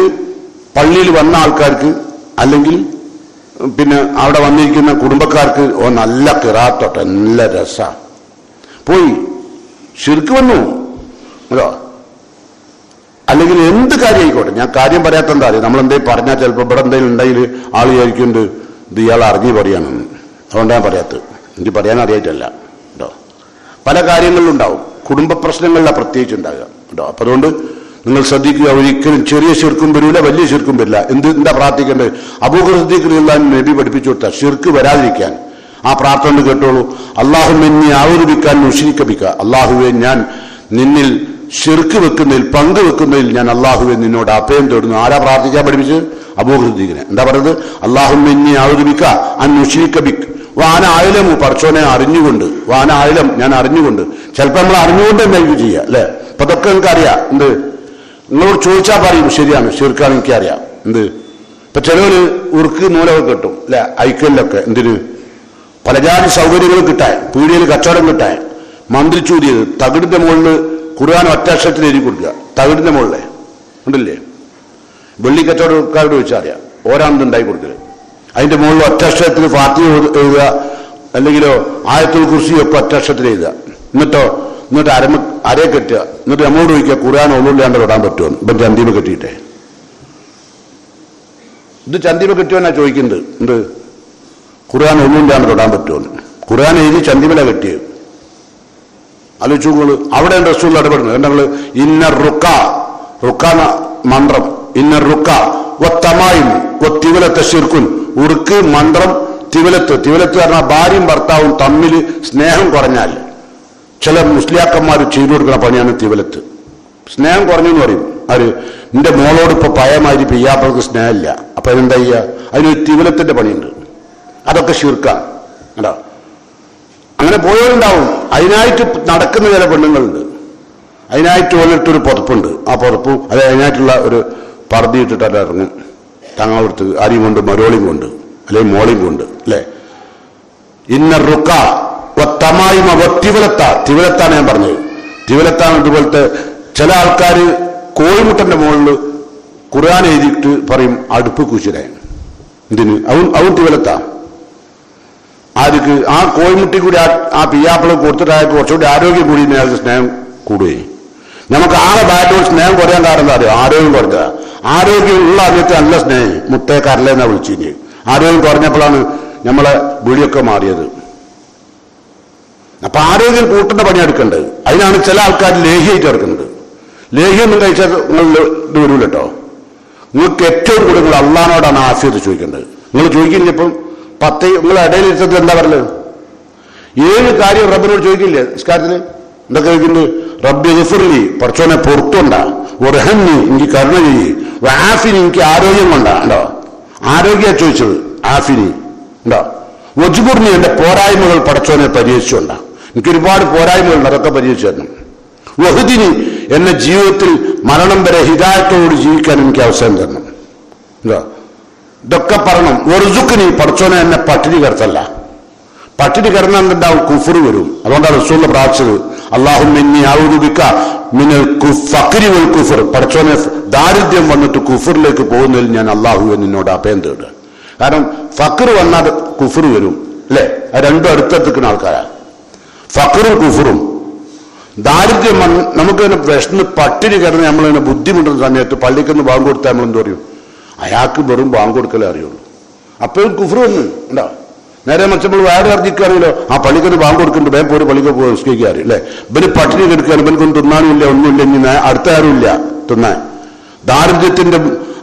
പള്ളിയിൽ വന്ന ആൾക്കാർക്ക്, അല്ലെങ്കിൽ പിന്നെ അവിടെ വന്നിരിക്കുന്ന കുടുംബക്കാർക്ക് നല്ല കിറാത്തോട്ടെ, നല്ല രസ പോയി ശിർക്ക് വന്നു അതോ. അല്ലെങ്കിൽ എന്ത് കാര്യം ആയിക്കോട്ടെ, ഞാൻ കാര്യം പറയാത്ത എന്താ അറിയാം, നമ്മളെന്തേലും പറഞ്ഞാൽ ചിലപ്പോൾ ഇവിടെ എന്തെങ്കിലും ഉണ്ടെങ്കിൽ ആൾ വിചാരിക്കുന്നുണ്ട് ഇത് ഇയാൾ അറിഞ്ഞു പറയാണെന്ന്. അതുകൊണ്ടാണ് ഞാൻ പറയാത്തത്. എനിക്ക് പറയാൻ അറിയായിട്ടല്ല കേട്ടോ. പല കാര്യങ്ങളിലുണ്ടാവും, കുടുംബ പ്രശ്നങ്ങളിലാണ് പ്രത്യേകിച്ച് ഉണ്ടാകുക കേട്ടോ. അപ്പൊ അതുകൊണ്ട് നിങ്ങൾ ശ്രദ്ധിക്കുക, ഒരിക്കലും ചെറിയ ശിർക്കും വരില്ല, വലിയ ശിർക്കും വരില്ല. എന്താ പ്രാർത്ഥിക്കേണ്ടത്? അബൂബക്കർ സിദ്ദീഖ് റളിയല്ലാഹു നബി പഠിപ്പിച്ചു കൊടുത്ത ശിർക്ക് വരാതിരിക്കാൻ ആ പ്രാർത്ഥന കേട്ടോളൂ. അല്ലാഹുമ്മ ഇന്നി അഊദു ബിക അൻ ഉശ്രിക ബിക, അല്ലാഹുവേ ഞാൻ നിന്നിൽ ശിർക്ക് വെക്കുന്നതിൽ പങ്കുവെക്കുന്നതിൽ ഞാൻ അള്ളാഹുവെ നിന്നോട് അഭയം തേടുന്നു. ആരാ പ്രാർത്ഥിക്കാൻ പഠിപ്പിച്ച്? അബൂഹുദ്ദീഖിനെ. എന്താ പറയുന്നത്? അല്ലാഹുമ്മ ഇന്നി അഊദു ബിക അൻ ഉശ്രിക ബിക് വാന ആയിലമു, പടച്ചോനെ അറിഞ്ഞുകൊണ്ട്, വാന ആയിലം, ഞാൻ അറിഞ്ഞുകൊണ്ട്. ചിലപ്പോൾ നമ്മൾ അറിഞ്ഞുകൊണ്ട് എന്തായിരിക്കും ചെയ്യുക അല്ലെ? അപ്പൊ അതൊക്കെ നിങ്ങൾക്ക് അറിയാം. എന്ത് നിങ്ങളോട് ചോദിച്ചാൽ പറയും ശരിയാണ്, ശിർക്കാണ്, എനിക്കറിയാം. എന്ത് ഇപ്പൊ ചിലവര് ഉറുക്ക് നൂലൊക്കെ കിട്ടും അല്ലെ, ഐക്കലിലൊക്കെ. എന്തിന്? പലജാതി സൗകര്യങ്ങൾ കിട്ടാൻ, പീടികയിൽ കച്ചവടം കിട്ടാൻ, മന്ത്രിച്ചൂതിയത് തകിടിന്റെ മുകളിൽ ഖുർആൻ ഒറ്റക്ഷരത്തിൽ എഴുതി കൊടുക്കുക. തകിടിന്റെ മുകളിലെ ഉണ്ടല്ലേ, വെള്ളി കച്ചവടക്കാരോട് ചോദിച്ചാൽ അറിയാം, ഓരാണെന്ന് ഉണ്ടായി കൊടുക്കല്. അതിന്റെ മുകളിൽ ഒറ്റക്ഷരത്തിൽ ഫാത്തിഹ എഴുതുക, അല്ലെങ്കിലോ ആയത്തുൽ കുർസിയൊക്കെ ഒറ്റക്ഷരത്തിൽ എഴുതുക. എന്നിട്ട് അരയെ കെട്ടുക. എന്നിട്ട് നമ്മോട് ചോദിക്കുക ഖുർആൻ ഒന്നുമില്ലാണ്ട് തൊടാൻ പറ്റുമോ? ഇപ്പം ചന്തിമ കെട്ടിയിട്ടേ, ഇത് ചന്തിമ കെട്ടിയോന്നാ ചോദിക്കുന്നത്. എന്ത് ഖുർആൻ ഒന്നുമില്ലാണ്ട് തൊടാൻ പറ്റുമോ? ഖുർആൻ എഴുതി ചന്തിമല കെട്ടിയത്. ആലോചിച്ചു. അവിടെ റസൂൽ ഇടപെടുന്നത് എന്താ? ഇന്ന റുക്ക, റുക്ക മന്ത്രം, ഇന്ന റുക്ക ഒത്തമായും ഒത്തിവലത്തെ ശിർക്കുൻ, ഉറുക്ക് മന്ത്രം, തിവലത്ത്. തിവലത്ത് പറഞ്ഞാൽ ഭാര്യയും ഭർത്താവും തമ്മിൽ സ്നേഹം കുറഞ്ഞാൽ ചില മുസ്ലിയാക്കന്മാർ ചെയ്തു കൊടുക്കുന്ന പണിയാണ് തിവലത്ത്. സ്നേഹം കുറഞ്ഞെന്ന് പറയും. ആര്? നിന്റെ മോളോട് ഇപ്പൊ പയമാതിരി പെയ്യാപ്പൾക്ക് സ്നേഹമില്ല, അപ്പൊ എന്താ ചെയ്യുക? അതിനൊരു തിവലത്തിന്റെ പണിയുണ്ട്. അതൊക്കെ ശിർക്കാണ് കേട്ടോ. അങ്ങനെ പോയവരുണ്ടാവും. അതിനായിട്ട് നടക്കുന്ന ചില പെണ്ണുങ്ങളുണ്ട്. അതിനായിട്ട് വന്നിട്ടൊരു പുതപ്പുണ്ട്. ആ പുതപ്പ് അത് അതിനായിട്ടുള്ള ഒരു പർദ്ദ ഇട്ടിട്ട് ഇറങ്ങും. തങ്ങളടുത്ത് ആരെയും കൊണ്ട്, മരോളിയും കൊണ്ട്, അല്ലെങ്കിൽ മോളിയും കൊണ്ട് അല്ലെ. ഇന്ന റുക്ക തമായിമ തിവലത്ത, തിവലത്താണ് ഞാൻ പറഞ്ഞത്. തിവലത്താണ്. ഇതുപോലത്തെ ചില ആൾക്കാർ കോഴിമുട്ടന്റെ മുകളിൽ ഖുർആൻ എഴുതിയിട്ട് പറയും അടുപ്പ് കുശിരാൻ. ഇതിന് അവൻ തിവലത്താ. ആർക്ക്? ആ കോഴിമുട്ടി കൂടി ആ പിയ്യാപ്പിള കൊടുത്തിട്ടായ കുറച്ചുകൂടി ആരോഗ്യം കൂടി അയാൾക്ക് സ്നേഹം കൂടുകയും. നമുക്ക് ആളെ ബാറ്റോട് സ്നേഹം കുറയാൻ കാരണം എന്താ അറിയോ? ആരോഗ്യം കുറഞ്ഞതാ. ആരോഗ്യം ഉള്ള സമയത്ത് നല്ല സ്നേഹം മുത്തേ കരലെന്നാ വിളിച്ചിന്. ആരോഗ്യം കുറഞ്ഞപ്പോഴാണ് നമ്മളെ വിളിയൊക്കെ മാറിയത്. അപ്പൊ ആരോഗ്യം കൂട്ടുന്ന പണി എടുക്കേണ്ടത്. അതിനാണ് ചില ആൾക്കാർ ലേഹ്യമായിട്ട് എടുക്കുന്നത്. ലേഹ്യൊന്നും കഴിച്ചാൽ നിങ്ങൾ ഇത് വരൂല കേട്ടോ. നിങ്ങൾക്ക് ഏറ്റവും കൂടുതൽ നിങ്ങൾ അള്ളാഹിനോടാണ് ആഫിയത്ത് ചോദിക്കേണ്ടത്. നിങ്ങൾ ചോദിക്കില്ലപ്പം നിങ്ങളെ ഇടയിലിരുത്തത്തിൽ എന്താ പറഞ്ഞത്? 7 കാര്യം റബ്ബിനോട് ചോദിക്കില്ലേ നിസ്കാരത്തിന്? എന്തൊക്കെ ചോദിക്കുന്നത്? റബ്ബി ഗഫിർലി, പടച്ചോനെ പുറത്തുണ്ടാ, ഉർഹന്നി, എനിക്ക് കരുണ ചെയ്യ്, ആഫിനി, എനിക്ക് ആരോഗ്യം കൊണ്ടാ. ഉണ്ടോ? ആരോഗ്യ ചോദിച്ചത്. ആഫിനി ഉണ്ടോ? വജ്ബുർനി, എന്റെ പോരായ്മകൾ പടച്ചോനെ പരിഹരിച്ചുകൊണ്ടാ. എനിക്ക് ഒരുപാട് പോരായ്മകളുണ്ട്, അതൊക്കെ പരിഹരിച്ചു തരണം. വഹുദിനി, എന്നെ ജീവിതത്തിൽ മരണം വരെ ഹിദായത്തോട് ജീവിക്കാൻ എനിക്ക് അവസരം തരണം. എന്താ ഇതൊക്കെ പറയണം. വെറുസുക്കിനി, പടച്ചോനെ എന്നെ പട്ടിണി കിടത്തല്ല. പട്ടിണി കിടന്നാൽ എന്താവും? കുഫർ വരും. അതുകൊണ്ടാണ് റസൂൽ പ്രാർത്ഥിച്ചത് അല്ലാഹുമ്മ ഇന്നി അഊദു ബിക മിനൽ ഫഖ്രി വൽ കുഫർ, പടച്ചോനെ ദാരിദ്ര്യം വന്നിട്ട് കുഫറിലേക്ക് പോകുന്നതിൽ ഞാൻ അല്ലാഹുവെ നിന്നോട് അഭയം തേടുക. കാരണം ഫഖർ വന്നാൽ കുഫർ വരും അല്ലെ? അത് രണ്ടും അടുത്തെത്തിക്കുന്ന ആൾക്കാരാണ്. ഫഖറും കുഫറും. ദാരിദ്ര്യം നമുക്ക് വിശന്ന് പട്ടിണി കിടന്ന് നമ്മളിങ്ങനെ ബുദ്ധിമുട്ടുന്ന സമയത്ത് പള്ളിക്കൊന്ന് ബാങ്ക് കൊടുത്താൽ നമ്മൾ എന്ത് പറയും? അയാൾക്ക് വെറും ബാങ്ക് കൊടുക്കലേ അറിയുള്ളൂ. അപ്പോഴും കുഫർ വന്ന് ഉണ്ടോ? നേരെ മറിച്ച് നമ്മൾ വേറെ അറിയിക്കാറില്ലോ, ആ പള്ളിക്കൊന്ന് ബാങ്ക് കൊടുക്കുന്നുണ്ട്, വേറെ പോയി പള്ളിക്ക് പോയി നിസ്കരിക്കാറ് അല്ലേ? ഇവന് പട്ടിണി കെടുക്കുകയാണ്, ഇവനക്കൊന്നും തിന്നാനുമില്ല, ഒന്നുമില്ല, ഇനി അടുത്ത ആരുമില്ല തിന്നാൻ. ദാരിദ്ര്യത്തിന്റെ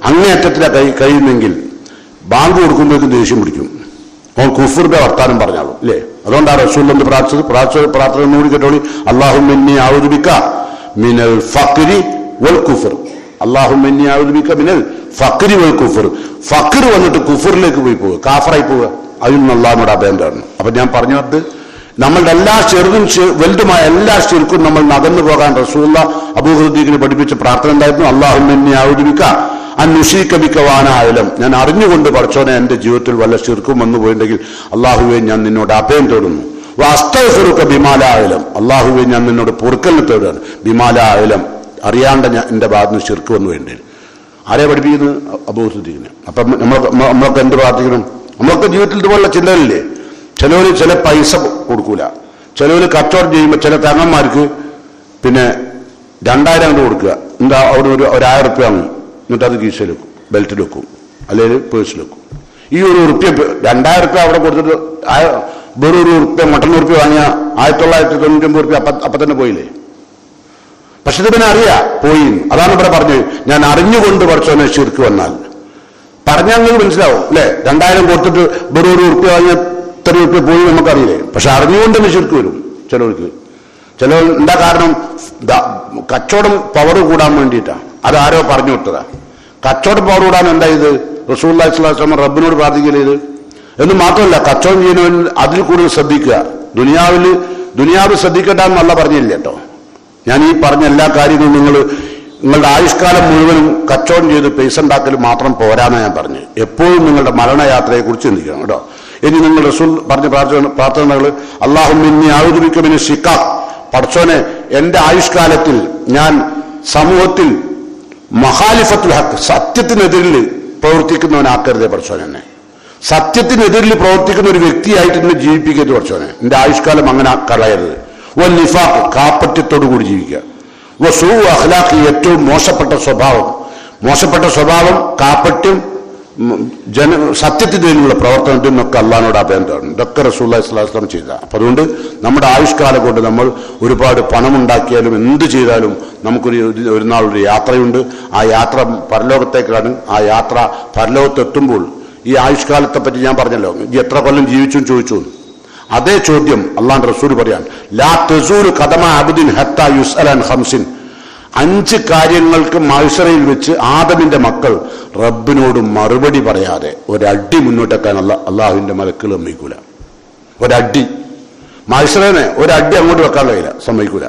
അങ്ങേയറ്റത്തിലാണ് കഴിയുന്നെങ്കിൽ ബാങ്ക് കൊടുക്കുമ്പോഴേക്കും ദേഷ്യം പിടിക്കും. അവൻ കുഫറിന്റെ വർത്താനം പറഞ്ഞാലും അല്ലേ? അതുകൊണ്ടാണ് റസൂൽ എന്ന് പ്രാർത്ഥന കൂടി കേട്ടോളി. അല്ലാഹുമ്മ ഇന്നി അഊദു ബിക മിനൽ ഫഖ്രി വൽ കുഫർ. അല്ലാഹുമ്മ ഇന്നി അഊദു ബിക മിനൽ ഫഖ്രി വൽ കുഫർ. ഫഖർ വന്നിട്ട് കുഫറിലേക്ക് പോയി പോവുക, കാഫറായി പോവുക. അതിൽ നിന്ന് അല്ലാഹുവിനോട് അഭയം തേടണം. അപ്പൊ ഞാൻ പറഞ്ഞത് നമ്മളുടെ എല്ലാ ചെറുതും വലുതുമായ എല്ലാ ശിർക്കും നമ്മൾ നകന്നു പോകാൻ റസൂലുള്ള അബൂഹുദ്ദീഖിനെ പഠിപ്പിച്ച പ്രാർത്ഥന എന്തായിരുന്നു? അല്ലാഹുമ്മ ഇന്നി അഊദു ബിക അൻ ഉശ്രിക ബിക വാന അഅലം. ഞാൻ അറിഞ്ഞുകൊണ്ട് പടച്ചോനെ എന്റെ ജീവിതത്തിൽ വല്ല ശിർക്കും വന്നു പോയിട്ടുണ്ടെങ്കിൽ അല്ലാഹുവേ ഞാൻ നിന്നോട് അഭയം തേടുന്നു. വഅസ്തഗ്ഫിറുക ബിമാ ലാ അഅലം. അല്ലാഹുവേ ഞാൻ നിന്നോട് പൊറുക്കലിനെ തേടുകയാണ്. ബിമാ ലാ അഅലം, അറിയാണ്ട് ഞാൻ എന്റെ ഭാഗത്ത് നിന്ന് ശിർക്ക് വന്നു വേണ്ടി. ആരെ പഠിപ്പിക്കുന്നത്? അബൂഹുദ്ദീഖിനെ. അപ്പം നമ്മളൊക്കെ എന്ത് പ്രാർത്ഥിക്കണം? നമ്മളൊക്കെ ജീവിതത്തിൽ ഇതുപോലുള്ള ചിന്തകളില്ലേ? ചിലവര് ചില പൈസ കൊടുക്കൂല, ചിലവര് കച്ചവടം ചെയ്യുമ്പോൾ ചില തങ്ങന്മാർക്ക് പിന്നെ 2000 കൊണ്ട് കൊടുക്കുക. എന്താ അവിടെ ഒരു 1000 റുപ്യ വാങ്ങും, എന്നിട്ട് അത് കീശയിൽ വെക്കും, ബെൽറ്റിൽ വെക്കും, അല്ലെങ്കിൽ പേഴ്സിൽ വെക്കും. ഈ ഒരു റുപ്യ 2000 റുപ്യ അവിടെ കൊടുത്തിട്ട് വെറും ഒരു റുപ്യ മട്ടൺ റുപ്യ വാങ്ങിയ 1999 റുപ്യ അപ്പൊ തന്നെ പോയില്ലേ? പക്ഷെ ഇത് പിന്നെ പോയി. അതാണ് ഇവിടെ പറഞ്ഞത്, ഞാൻ അറിഞ്ഞുകൊണ്ട് പടച്ചോനെ ശിർക്ക് വന്നാൽ. പറഞ്ഞാൽ നിങ്ങൾക്ക് മനസ്സിലാവും അല്ലെ? 2000 കൊടുത്തിട്ട് വെറും ഒരു റുപ്യ വാങ്ങിയ 3 റുപ്യ പോയി നമുക്കറിയില്ലേ? പക്ഷെ അറിഞ്ഞുകൊണ്ട് തന്നെ ശിർക്ക് വരും ചിലവർക്ക്. എന്താ കാരണം? കച്ചവടം പവർ കൂടാൻ വേണ്ടിയിട്ടാണ്. അതാരോ പറഞ്ഞു വിട്ടതാ. കച്ചവടം പവർ കൂടാൻ എന്താ ഇത്? റസൂലുള്ളാഹി സ്വല്ലല്ലാഹു അലൈഹി വസല്ലം റബ്ബിനോട് പ്രാർത്ഥിക്കല്. എന്ന് മാത്രമല്ല, കച്ചവടം ചെയ്യുന്നവൻ അതിൽ കൂടുതൽ ശ്രദ്ധിക്കുക. ദുനിയാവ് ശ്രദ്ധിക്കട്ടെ എന്നല്ല പറഞ്ഞില്ല കേട്ടോ. ഞാൻ ഈ പറഞ്ഞ എല്ലാ കാര്യങ്ങളും നിങ്ങളുടെ ആയുഷ്കാലം മുഴുവനും കച്ചവടം ചെയ്ത് പൈസ ഉണ്ടാക്കൽ മാത്രം പോരാന്നാണ് ഞാൻ പറഞ്ഞു. എപ്പോഴും നിങ്ങളുടെ മരണയാത്രയെ കുറിച്ച് ചിന്തിക്കണം കേട്ടോ. ഇനി നിങ്ങൾ റസൂൽ പറഞ്ഞ പ്രാർത്ഥനകൾ, അല്ലാഹുമ്മ അഊദു ബിക മിന ശിഖാഖ്, പടച്ചോനെ എന്റെ ആയുഷ്കാലത്തിൽ ഞാൻ സമൂഹത്തിൽ മഖാലിഫത്തുൽ ഹഖ്, സത്യത്തിനെതിരിൽ പ്രവർത്തിക്കുന്നവനാക്കരുതേ പടച്ചോനെ. എന്നെ സത്യത്തിനെതിരിൽ പ്രവർത്തിക്കുന്ന ഒരു വ്യക്തിയായിട്ട് എന്നെ ജീവിപ്പിക്കരുത് പടച്ചോനെ. എന്റെ ആയുഷ്കാലം അങ്ങനെ കളയരുത്. വൽ നിഫാഖ്, കാപ്പറ്റ്യത്തോടു കൂടി ജീവിക്കുക. വസൂ അഖ്ലാഖ്, ഏറ്റവും മോശപ്പെട്ട സ്വഭാവം കാപ്പറ്റ്യം, സത്യത്തിനുള്ള പ്രവർത്തനത്തിൽ നിന്നൊക്കെ അള്ളാഹിനോട് അഭയം തേടണം. ഇതൊക്കെ റസൂലുള്ളാഹി സ്വല്ലല്ലാഹു അലൈഹി വസല്ലം ചെയ്ത. അപ്പൊ അതുകൊണ്ട് നമ്മുടെ ആയുഷ്കാലം കൊണ്ട് നമ്മൾ ഒരുപാട് പണമുണ്ടാക്കിയാലും എന്ത് ചെയ്താലും നമുക്കൊരു നാളൊരു യാത്രയുണ്ട്. ആ യാത്ര പരലോകത്തേക്കാണ്. ആ യാത്ര പരലോകത്തെത്തുമ്പോൾ ഈ ആയുഷ്കാലത്തെ പറ്റി ഞാൻ പറഞ്ഞല്ലോ, എത്ര കൊല്ലം ജീവിച്ചും ചോദിച്ചു. അതേ ചോദ്യം അള്ളാഹുവിന്റെ റസൂൽ പറയാൻ, ലാ തസൂലു ഖദമ അബ്ദിൻ ഹത്താ യുസ്അല അൻ ഖംസിൻ, 5 കാര്യങ്ങൾക്ക് മഹ്ശറയിൽ വെച്ച് ആദമിന്റെ മക്കൾ റബ്ബിനോട് മറുപടി പറയാതെ ഒരടി മുന്നോട്ടേക്കാൻ അള്ളാഹുവിന്റെ മലക്കുകൾ സമ്മതിക്കൂല. ഒരടി മഹ്ശറനെ ഒരടി അങ്ങോട്ട് വെക്കാൻ കഴിയില്ല, സമ്മതിക്കൂല.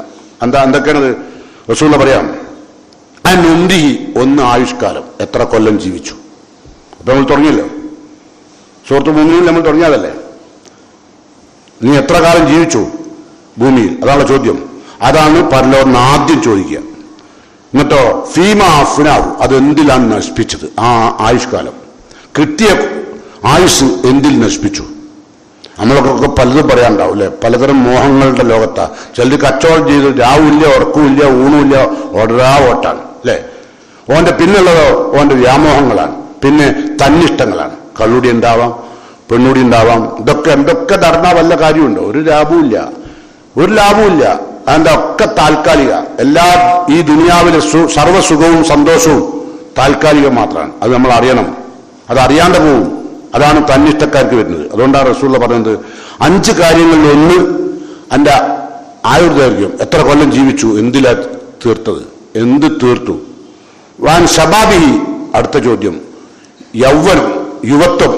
എന്തൊക്കെയാണത്? റസൂൽ പറയാം, അന്നുന്തിഹി, 1 ആയുഷ്കാലം, എത്ര കൊല്ലം ജീവിച്ചു. അപ്പൊ നമ്മൾ തുടങ്ങിയല്ലോ, സുഹൃത്ത് ഭൂമിയിൽ നമ്മൾ തുടങ്ങിയതല്ലേ. നീ എത്ര കാലം ജീവിച്ചു ഭൂമിയിൽ? അതാണ് ചോദ്യം. അതാണ് പരലോകത്ത് ആദ്യം ചോദിക്കുക. എന്നിട്ടോ ഫീമ അഫ്നാഹു, അതെന്തിലാണ് നശിപ്പിച്ചത്? ആ ആയുഷ്കാലം, കിട്ടിയ ആയുസ് എന്തിൽ നശിപ്പിച്ചു? നമ്മളൊക്കെ പലതും പറയാനുണ്ടാവും അല്ലെ. പലതരം മോഹങ്ങളുടെ ലോകത്താ. ചിലർ കച്ചവടം ചെയ്ത് രാവുമില്ല, ഉറക്കമില്ല, ഊണുമില്ല, ഓടാ ഓട്ടാണ് അല്ലെ. ഓന്റെ പിന്നുള്ളതോ ഓന്റെ വ്യാമോഹങ്ങളാണ്, പിന്നെ തന്നിഷ്ടങ്ങളാണ്. കള്ളുടി ഉണ്ടാവാം, പെണ്ണുടി ഉണ്ടാവാം. എന്തൊക്കെ നടന്നാൽ വല്ല കാര്യമുണ്ടോ? ഒരു ലാഭവുമില്ല. അതിന്റെ ഒക്കെ താൽക്കാലിക. ഈ ദുനിയാവിലെ സർവ്വസുഖവും സന്തോഷവും താൽക്കാലികം മാത്രമാണ്. അത് നമ്മൾ അറിയണം. അത് അറിയാണ്ട് പോവും. അതാണ് തന്നിഷ്ടക്കാർക്ക് വരുന്നത്. അതുകൊണ്ടാണ് റസൂൽ പറയുന്നത്, 5 കാര്യങ്ങളിൽ ഒന്ന് എന്റെ ആയുർദൈർഘ്യം, എത്ര കൊല്ലം ജീവിച്ചു, എന്തിലാ തീർത്തത്, എന്ത് തീർത്തു. വാൻ ശബാബിഹി, അടുത്ത ചോദ്യം, യൗവനം, യുവത്വം,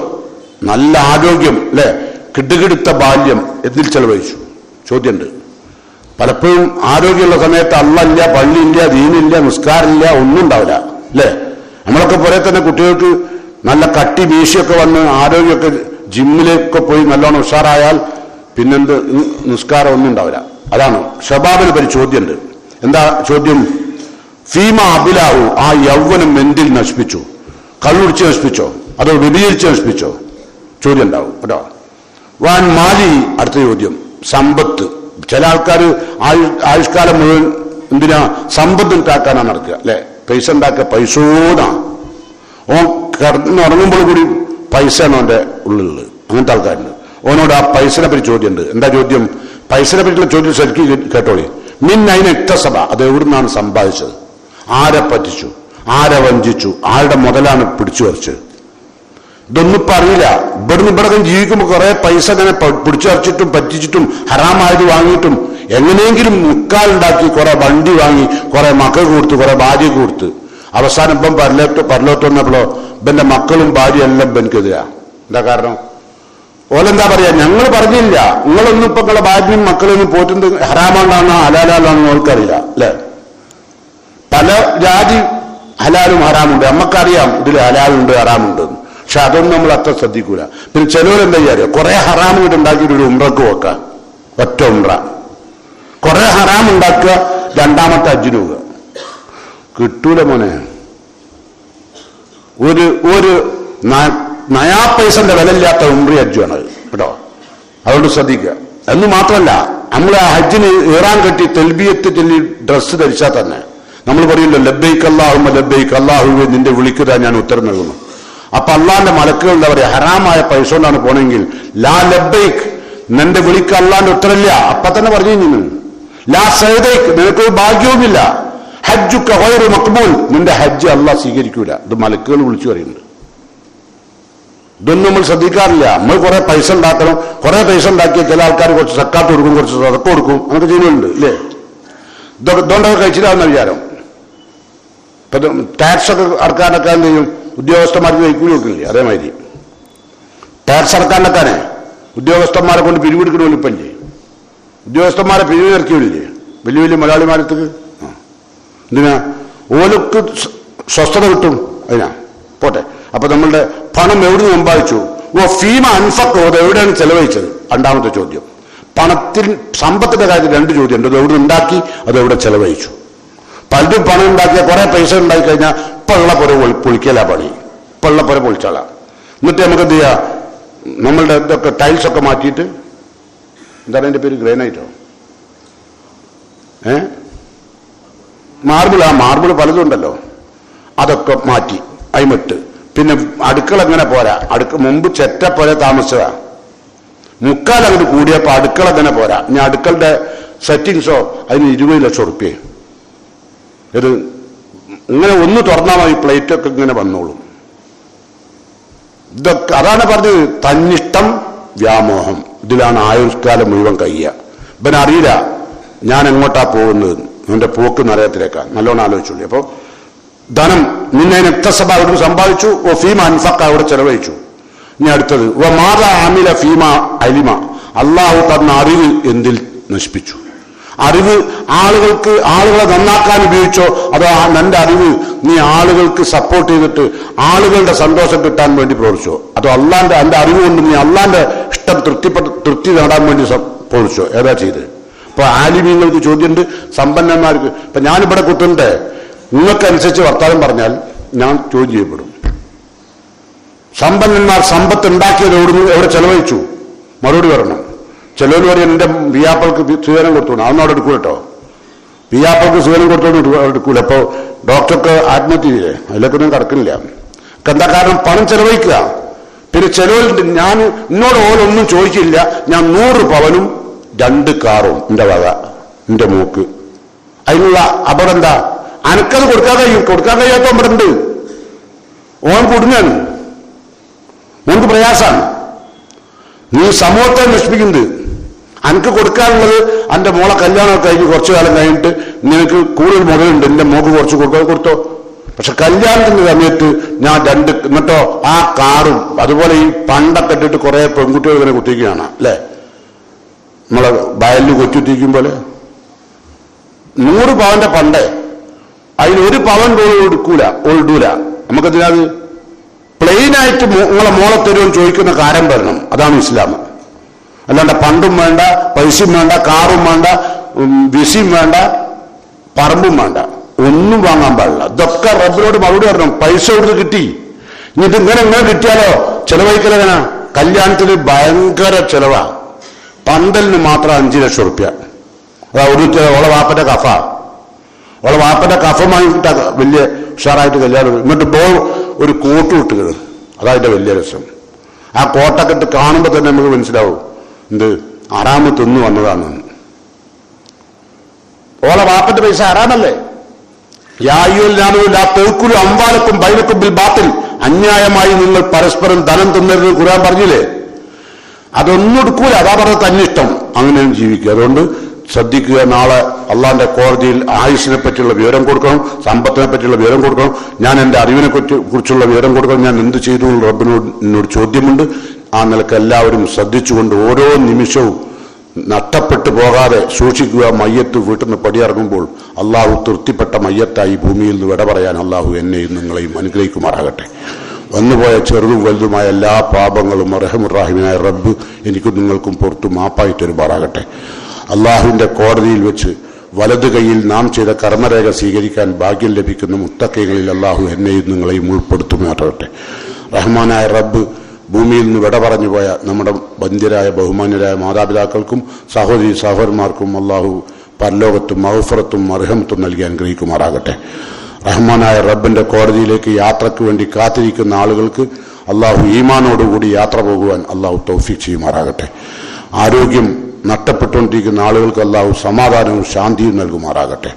നല്ല ആരോഗ്യം അല്ലെ, കിടുകിടുത്ത ബാല്യം എന്തിൽ ചെലവഴിച്ചു? ചോദ്യമുണ്ട്. പലപ്പോഴും ആരോഗ്യമുള്ള സമയത്ത് അള്ളയില്ല, പള്ളിയില്ല, ദീനില്ല, നിസ്കാരമില്ല, ഒന്നും ഉണ്ടാവില്ല അല്ലെ. നമ്മളൊക്കെ പോലെ തന്നെ കുട്ടികൾക്ക് നല്ല കട്ടി വീശിയൊക്കെ വന്ന് ആരോഗ്യമൊക്കെ ജിമ്മിലേക്ക് പോയി നല്ലോണം ഉഷാറായാൽ പിന്നെന്ത് നിസ്കാരം ഒന്നും ഉണ്ടാവില്ല. അതാണ് ഷബാബിനെ പറ്റി ചോദ്യമുണ്ട്. എന്താ ചോദ്യം? ഫീമ അബിലാവു, ആ യൗവനം എന്തിൽ നശിപ്പിച്ചു? കള്ളുടിച്ച് നശിപ്പിച്ചോ അതോ വ്യഭിചരിച്ച് നശിപ്പിച്ചോ? ചോദ്യം ഉണ്ടാവും കേട്ടോ. വാൻ മാലി, അടുത്ത ചോദ്യം, സമ്പത്ത്. ചില ആൾക്കാർ ആയുഷ്കാലം മുഴുവൻ എന്തിനാ? സമ്പത്ത് ഉണ്ടാക്കാനാണ് നടക്കുക അല്ലെ. പൈസ ഉണ്ടാക്കുക, പൈസോടാ. ഓൻ കിടന്നുറങ്ങുമ്പോൾ കൂടി പൈസയാണ് അവന്റെ ഉള്ളിലുള്ളത്. അങ്ങനത്തെ ആൾക്കാരുണ്ട്. ഓനോട് ആ പൈസനെ പറ്റി ചോദ്യമുണ്ട്. എന്താ ചോദ്യം? പൈസനെ പറ്റിയുള്ള ചോദ്യം ശരിക്കും കേട്ടോളി. മിൻ അയിന ഇക്തസബ, അത് എവിടുന്നാണ് സമ്പാദിച്ചത്? ആരെ പറ്റിച്ചു? ആരെ വഞ്ചിച്ചു? ആരുടെ മുതലാണ് പിടിച്ചു വരച്ചത്? ഇതൊന്നും പറയില്ല. ഇവിടെ ജീവിക്കുമ്പോൾ കുറെ പൈസ ഇങ്ങനെ പിടിച്ചു വരച്ചിട്ടും പറ്റിച്ചിട്ടും ഹറാമായത് വാങ്ങിയിട്ടും എങ്ങനെയെങ്കിലും മുക്കാലുണ്ടാക്കി കുറെ വണ്ടി വാങ്ങി കുറെ മക്കൾക്ക് കൊടുത്ത് കുറെ ഭാര്യക്ക് കൊടുത്ത് അവസാനം ഇപ്പം പരലോത്ത് വന്നപ്പോഴോ ഇവന്റെ മക്കളും ഭാര്യയും എല്ലാം ഇവൻക്കെതിരാ. എന്താ കാരണം? ഓലെന്താ പറയാ? ഞങ്ങൾ പറഞ്ഞില്ല, നിങ്ങളൊന്നും ഇപ്പൊ നിങ്ങളെ ഭാര്യയും മക്കളൊന്നും പോറ്റുന്നത് ഹറാമാണോ ഹലാലാണോ ഓൾക്കറിയില്ല അല്ലെ. പല ജാതി ഹലാലും ഹറാമുണ്ട്. നമുക്കറിയാം ഇതിൽ ഹലാലുണ്ട് ഹറാമുണ്ട്, പക്ഷെ അതൊന്നും നമ്മൾ അത്ര ശ്രദ്ധിക്കൂല. പിന്നെ ചിലവരെന്താ ചെയ്യാറ്? കുറെ ഹറാം കൂടെ ഉണ്ടാക്കിയിട്ട് ഒരു ഉംറക്ക് വെക്കുക, ഒറ്റ ഉംറ. കുറെ ഹറാം ഉണ്ടാക്കുക, 2ാമത്തെ ഹജ്ജിന് പോവുക. കിട്ടൂല മോനെ. ഒരു നയാ പൈസന്റെ വിലയില്ലാത്ത ഉംറി ഹജ്ജാണ് കേട്ടോ. അതുകൊണ്ട് ശ്രദ്ധിക്കുക. എന്ന് മാത്രമല്ല, നമ്മൾ ആ ഹജ്ജിന് ഇറാൻ കെട്ടി തെൽബിയത്ത് ചൊല്ലി ഡ്രസ്സ് ധരിച്ചാൽ തന്നെ നമ്മൾ പറയുമല്ലോ, ലബ്ബൈക്ക് അല്ലാഹുമ്മ ലബ്ബൈക്ക്, അല്ലാഹുവേ നിന്റെ വിളിക്കുക ഞാൻ ഉത്തരം നൽകുന്നു. അപ്പൊ അള്ളാന്റെ മലക്കുകൾ എന്താ പറയാ? ഹറാമായ പൈസ കൊണ്ടാണ് പോണെങ്കിൽ ലാ ലബ്ബൈക്ക്, നിന്റെ വിളിക്ക് അള്ളാന്റെ ഉത്തരമില്ല. അപ്പൊ തന്നെ പറഞ്ഞു, ലാ സൈദൈക്ക്, നിനക്കൊരു ഭാഗ്യവുമില്ല. ഹജ്ജുക ഗൈറു മഖ്ബൂൽ, നിന്റെ ഹജ്ജ് അള്ളാഹ് സ്വീകരിക്കൂല. ഇത് മലക്കുകൾ വിളിച്ചു പറയുന്നുണ്ട്. ഇതൊന്നും നമ്മൾ ശ്രദ്ധിക്കാറില്ല. നമ്മൾ കുറെ പൈസ ഉണ്ടാക്കണം, കുറെ പൈസ ഉണ്ടാക്കിയ ചില ആൾക്കാർ കുറച്ച് സക്കാത്ത് കൊടുക്കും, കുറച്ച് സദക്ക കൊടുക്കും, അങ്ങനത്തെ ചെയ്യുന്നുണ്ട് ഇല്ലേ? ഇതുകൊണ്ടൊക്കെ കഴിച്ചിട്ടാവുന്ന വിചാരം. ഇപ്പൊ ടാക്സ് ഒക്കെ അടക്കാനൊക്കെ എന്ത് ചെയ്യും? ഉദ്യോഗസ്ഥന്മാർക്ക് കൈക്കൂലി കൊടുക്കുന്നില്ലേ? അതേമാതിരി ടാക്സ് അടക്കാനൊക്കാനെ ഉദ്യോഗസ്ഥന്മാരെ കൊണ്ട് പിരിവെടുക്കണമല്ലോ. ഇപ്പം ചെയ്യും ഉദ്യോഗസ്ഥന്മാരെ പിരിവ് ഇറക്കിയില്ലേ വലിയ വലിയ മലയാളിമാരത്തേക്ക്? എന്തിനാ? ഓലക്ക് സ്വസ്ഥത കിട്ടും. അതിനാ പോട്ടെ. അപ്പൊ നമ്മളുടെ പണം എവിടെ സമ്പാദിച്ചു? ഫീമ അൻഫക്കോ, അത് എവിടെയാണ് ചെലവഴിച്ചത്? രണ്ടാമത്തെ ചോദ്യം. പണത്തിൽ സമ്പത്തിന്റെ കാര്യത്തിൽ രണ്ട് ചോദ്യം ഉണ്ട്. അത് എവിടെ ഉണ്ടാക്കി, അത് എവിടെ ചെലവഴിച്ചു? പലരും പണം ഉണ്ടാക്കിയ കുറെ പൈസ ഉണ്ടാക്കി കഴിഞ്ഞാൽ ഇപ്പുള്ള പുര പൊളിക്കലാ പണി. ഇപ്പുള്ള പുര പൊളിച്ചാളാ. എന്നിട്ട് നമുക്ക് എന്ത് ചെയ്യാ? നമ്മളുടെ ഇതൊക്കെ ടൈൽസൊക്കെ മാറ്റിയിട്ട്, എന്താണ് അതിന്റെ പേര്? ഗ്രാനൈറ്റോ? മാർബിൾ. ആ മാർബിൾ പലതും ഉണ്ടല്ലോ. അതൊക്കെ മാറ്റി അയിമിട്ട്. പിന്നെ അടുക്കള എങ്ങനെ പോരാ? മുമ്പ് ചെറ്റ പോലെ താമസിച്ചതാ. മുക്കാൽ അങ്ങോട്ട് കൂടിയപ്പോ അടുക്കള തന്നെ പോരാ. ഇനി അടുക്കളുടെ സെറ്റിങ്സോ അതിന് 20 ലക്ഷം ഉറുപ്പ്യ. ഇത് ഇങ്ങനെ ഒന്ന് തുറന്നാൽ മതി, പ്ലേറ്റൊക്കെ ഇങ്ങനെ വന്നോളും. ഇതൊക്കെ അതാണ് പറഞ്ഞത്, തന്നിഷ്ടം വ്യാമോഹം. ഇതിലാണ് ആയുഷ്കാലം മുഴുവൻ കഴിയുക. ഇവനറിയില്ല ഞാൻ എങ്ങോട്ടാ പോകുന്നത്, അവന്റെ പോക്ക് നരകത്തിലേക്കാണ്. നല്ലോണം ആലോചിച്ചുള്ളൂ. അപ്പൊ ധനം നിന്നെ എക്തസബ അവിടെ സമ്പാദിച്ചു, ഓ ഫീമ അൻഫക്ക അവിടെ ചെലവഴിച്ചു. ഇനി അടുത്തത് മാത ആമില ഫീമ അലിമ, അള്ളാഹു തന്ന അറിവ് എന്തിൽ നശിപ്പിച്ചു? അറിവ് ആളുകളെ നന്നാക്കാൻ ഉപയോഗിച്ചോ, അതോ നിന്റെ അറിവ് നീ ആളുകൾക്ക് സപ്പോർട്ട് ചെയ്തിട്ട് ആളുകളുടെ സന്തോഷം കിട്ടാൻ വേണ്ടി പ്രവർത്തിച്ചോ, അതോ എന്റെ അറിവ് കൊണ്ട് നീ അള്ളാന്റെ ഇഷ്ടം തൃപ്തി നേടാൻ വേണ്ടി പ്രവർത്തിച്ചോ? ഏതാ ചെയ്ത്? ഇപ്പൊ ആലിമീങ്ങൾക്ക് ചോദ്യമുണ്ട്, സമ്പന്നന്മാർക്ക്. ഇപ്പൊ ഞാനിവിടെ കുത്തുണ്ട്, നിങ്ങൾക്കനുസരിച്ച് വർത്താനം പറഞ്ഞാൽ ഞാൻ ചോദ്യം ചെയ്യപ്പെടും. സമ്പന്നന്മാർ സമ്പത്ത് ഉണ്ടാക്കിയത് എവിടെ ചെലവഴിച്ചു? മറുപടി പറയണം. ചിലവർ പറയും എന്റെ പിയാപ്പൾക്ക് സ്വീകരണം കൊടുത്തോണം, അതൊന്നും അവിടെ എടുക്കൂല കേട്ടോ. പിയാപ്പൾക്ക് സ്വീകരണം കൊടുത്തോണ്ട് എടുക്കൂല. അപ്പൊ ഡോക്ടർക്ക് ആത്മഹത്യ ചെയ്തേ, അതിലൊക്കെ ഒന്നും കിടക്കുന്നില്ല. എന്താ കാരണം? പണം ചെലവഴിക്കുക. പിന്നെ ചിലവരുണ്ട്, ഞാൻ എന്നോട് ഓരോന്നും ചോദിക്കില്ല, ഞാൻ 100 പവനും 2 കാറും എന്റെ വക എന്റെ മൂക്ക്. അതിനുള്ള അപകടം എന്താ? അനക്കത് കൊടുക്കാൻ കഴിയാത്ത ഇവിടെ ഉണ്ട്. ഓൻ കുടുങ്ങാണ്, ഓനക്ക് പ്രയാസാണ്. നീ സമൂഹത്തെ നശിപ്പിക്കുന്നത്. അനക്ക് കൊടുക്കാനുള്ളത് എന്റെ മോളെ കല്യാണമൊക്കെ കഴിഞ്ഞ് കുറച്ചു കാലം കഴിഞ്ഞിട്ട് നിനക്ക് കൂടുതൽ മുതലുണ്ട്, എന്റെ മോക്ക് കുറച്ച് കൊടുത്തോ. പക്ഷെ കല്യാണത്തിന്റെ സമയത്ത് ഞാൻ 2, എന്നിട്ടോ ആ കാറും അതുപോലെ ഈ പണ്ടൊക്കെ ഇട്ടിട്ട് കുറെ പെൺകുട്ടികൾ ഇങ്ങനെ കുത്തിക്കുകയാണ് അല്ലെ, നമ്മളെ വയലിൽ കൊച്ചുത്തിക്കും പോലെ. 100 പവന്റെ പണ്ടേ അതിൽ 1 പവൻ പോലും ഒഴിടൂല. നമുക്കതിനത് പ്ലെയിനായിട്ട് നിങ്ങളെ മോളെ തരുമെന്ന് ചോദിക്കുന്ന കാര്യം വരണം. അതാണ് ഇസ്ലാം. അല്ലാണ്ട് പണ്ടും വേണ്ട, പൈസയും വേണ്ട, കാറും വേണ്ട, വിസയും വേണ്ട, പറമ്പും വേണ്ട, ഒന്നും വാങ്ങാൻ പാടില്ല. ഇതൊക്കെ റബ്ബിനോട് മറുപടി പറയണം. പൈസ കൊടുത്ത് കിട്ടി, ഇനി ഇങ്ങനെ കിട്ടിയാലോ ചെലവഴിക്കലെങ്ങനെ? കല്യാണത്തിന് ഭയങ്കര ചെലവാ. പന്തലിന് മാത്രം 5 ലക്ഷം ഉറുപ്പ്യ. അതാ ഓളെ വാപ്പന്റെ കഫ. ഓളെ വാപ്പന്റെ കഫമായി വലിയ ഉഷാറായിട്ട് കല്യാണം. എന്നിട്ട് ഒരു കോട്ട് കിട്ടുക, അതതിന്റെ വലിയ രസം. ആ കോട്ടൊക്കെ ഇട്ട് കാണുമ്പോ തന്നെ നമുക്ക് മനസ്സിലാവും എന്ത് ആറാമ് തിന്നു വന്നതാണ്. ഓളെ വാപ്പന്റെ പൈസ ആറാമല്ലേ? യാതൊരു അമ്പാലക്കും ബൈനക്കും ബിൽ ബാത്തിൽ, അന്യായമായി നിങ്ങൾ പരസ്പരം ധനം തിന്നരുത് ഖുർആൻ പറഞ്ഞില്ലേ? അതൊന്നും എടുക്കൂല. അതാ പറഞ്ഞത് തന്നിഷ്ടം. അങ്ങനെയും ജീവിക്കുക. അതുകൊണ്ട് ശ്രദ്ധിക്കുക. നാളെ അള്ളാന്റെ കോടതിയിൽ ആയുഷിനെ പറ്റിയുള്ള വിവരം കൊടുക്കണം, സമ്പത്തിനെ പറ്റിയുള്ള വിവരം കൊടുക്കണം, ഞാൻ എന്റെ അറിവിനെ കുറിച്ചുള്ള വിവരം കൊടുക്കണം. ഞാൻ എന്ത് ചെയ്തു എന്നോട് ചോദ്യമുണ്ട്. ആ നിലക്ക് എല്ലാവരും ശ്രദ്ധിച്ചുകൊണ്ട് ഓരോ നിമിഷവും നഷ്ടപ്പെട്ടു പോകാതെ സൂക്ഷിക്കുക. മയ്യത്ത് വീട്ടിൽ നിന്ന് പടിയിറങ്ങുമ്പോൾ അള്ളാഹു തൃപ്തിപ്പെട്ട മയ്യത്തായി ഭൂമിയിൽ നിന്ന് വിട പറയാൻ അള്ളാഹു എന്നെയും നിങ്ങളെയും അനുഗ്രഹിക്കുമാറാകട്ടെ. വന്നുപോയ ചെറുതും വലുതുമായ എല്ലാ പാപങ്ങളും റഹമുറാഹിമിനായ റബ്ബ് എനിക്കും നിങ്ങൾക്കും പുറത്തു മാപ്പായി തരുമാറാകട്ടെ. അള്ളാഹുവിന്റെ കോടതിയിൽ വെച്ച് വലതു കൈയിൽ നാം ചെയ്ത കർമ്മരേഖ സ്വീകരിക്കാൻ ഭാഗ്യം ലഭിക്കുന്ന മുത്തക്കൈകളിൽ അള്ളാഹു എന്നെയും നിങ്ങളെയും ഉൾപ്പെടുത്തുമാറാകട്ടെ. റഹ്മാനായ റബ്ബ് ഭൂമിയിൽ നിന്ന് വിട പറഞ്ഞു പോയ നമ്മുടെ ബന്ധ്യരായ ബഹുമാന്യരായ മാതാപിതാക്കൾക്കും സഹോദരി സഹോദരന്മാർക്കും അള്ളാഹു പരലോകത്തും മഗ്ഫിറത്തും മർഹമത്തും നൽകി അനുഗ്രഹിക്കുമാറാകട്ടെ. റഹ്മാനായ റബ്ബിന്റെ കോടതിയിലേക്ക് യാത്രയ്ക്ക് വേണ്ടി കാത്തിരിക്കുന്ന ആളുകൾക്ക് അള്ളാഹു ഈമാനോടുകൂടി യാത്ര പോകുവാൻ അള്ളാഹു തൗഫീഖ് ചെയ്യുമാറാകട്ടെ. ആരോഗ്യം നഷ്ടപ്പെട്ടുകൊണ്ടിരിക്കുന്ന ആളുകൾക്ക് അള്ളാഹു സമാധാനവും ശാന്തിയും നൽകുമാറാകട്ടെ.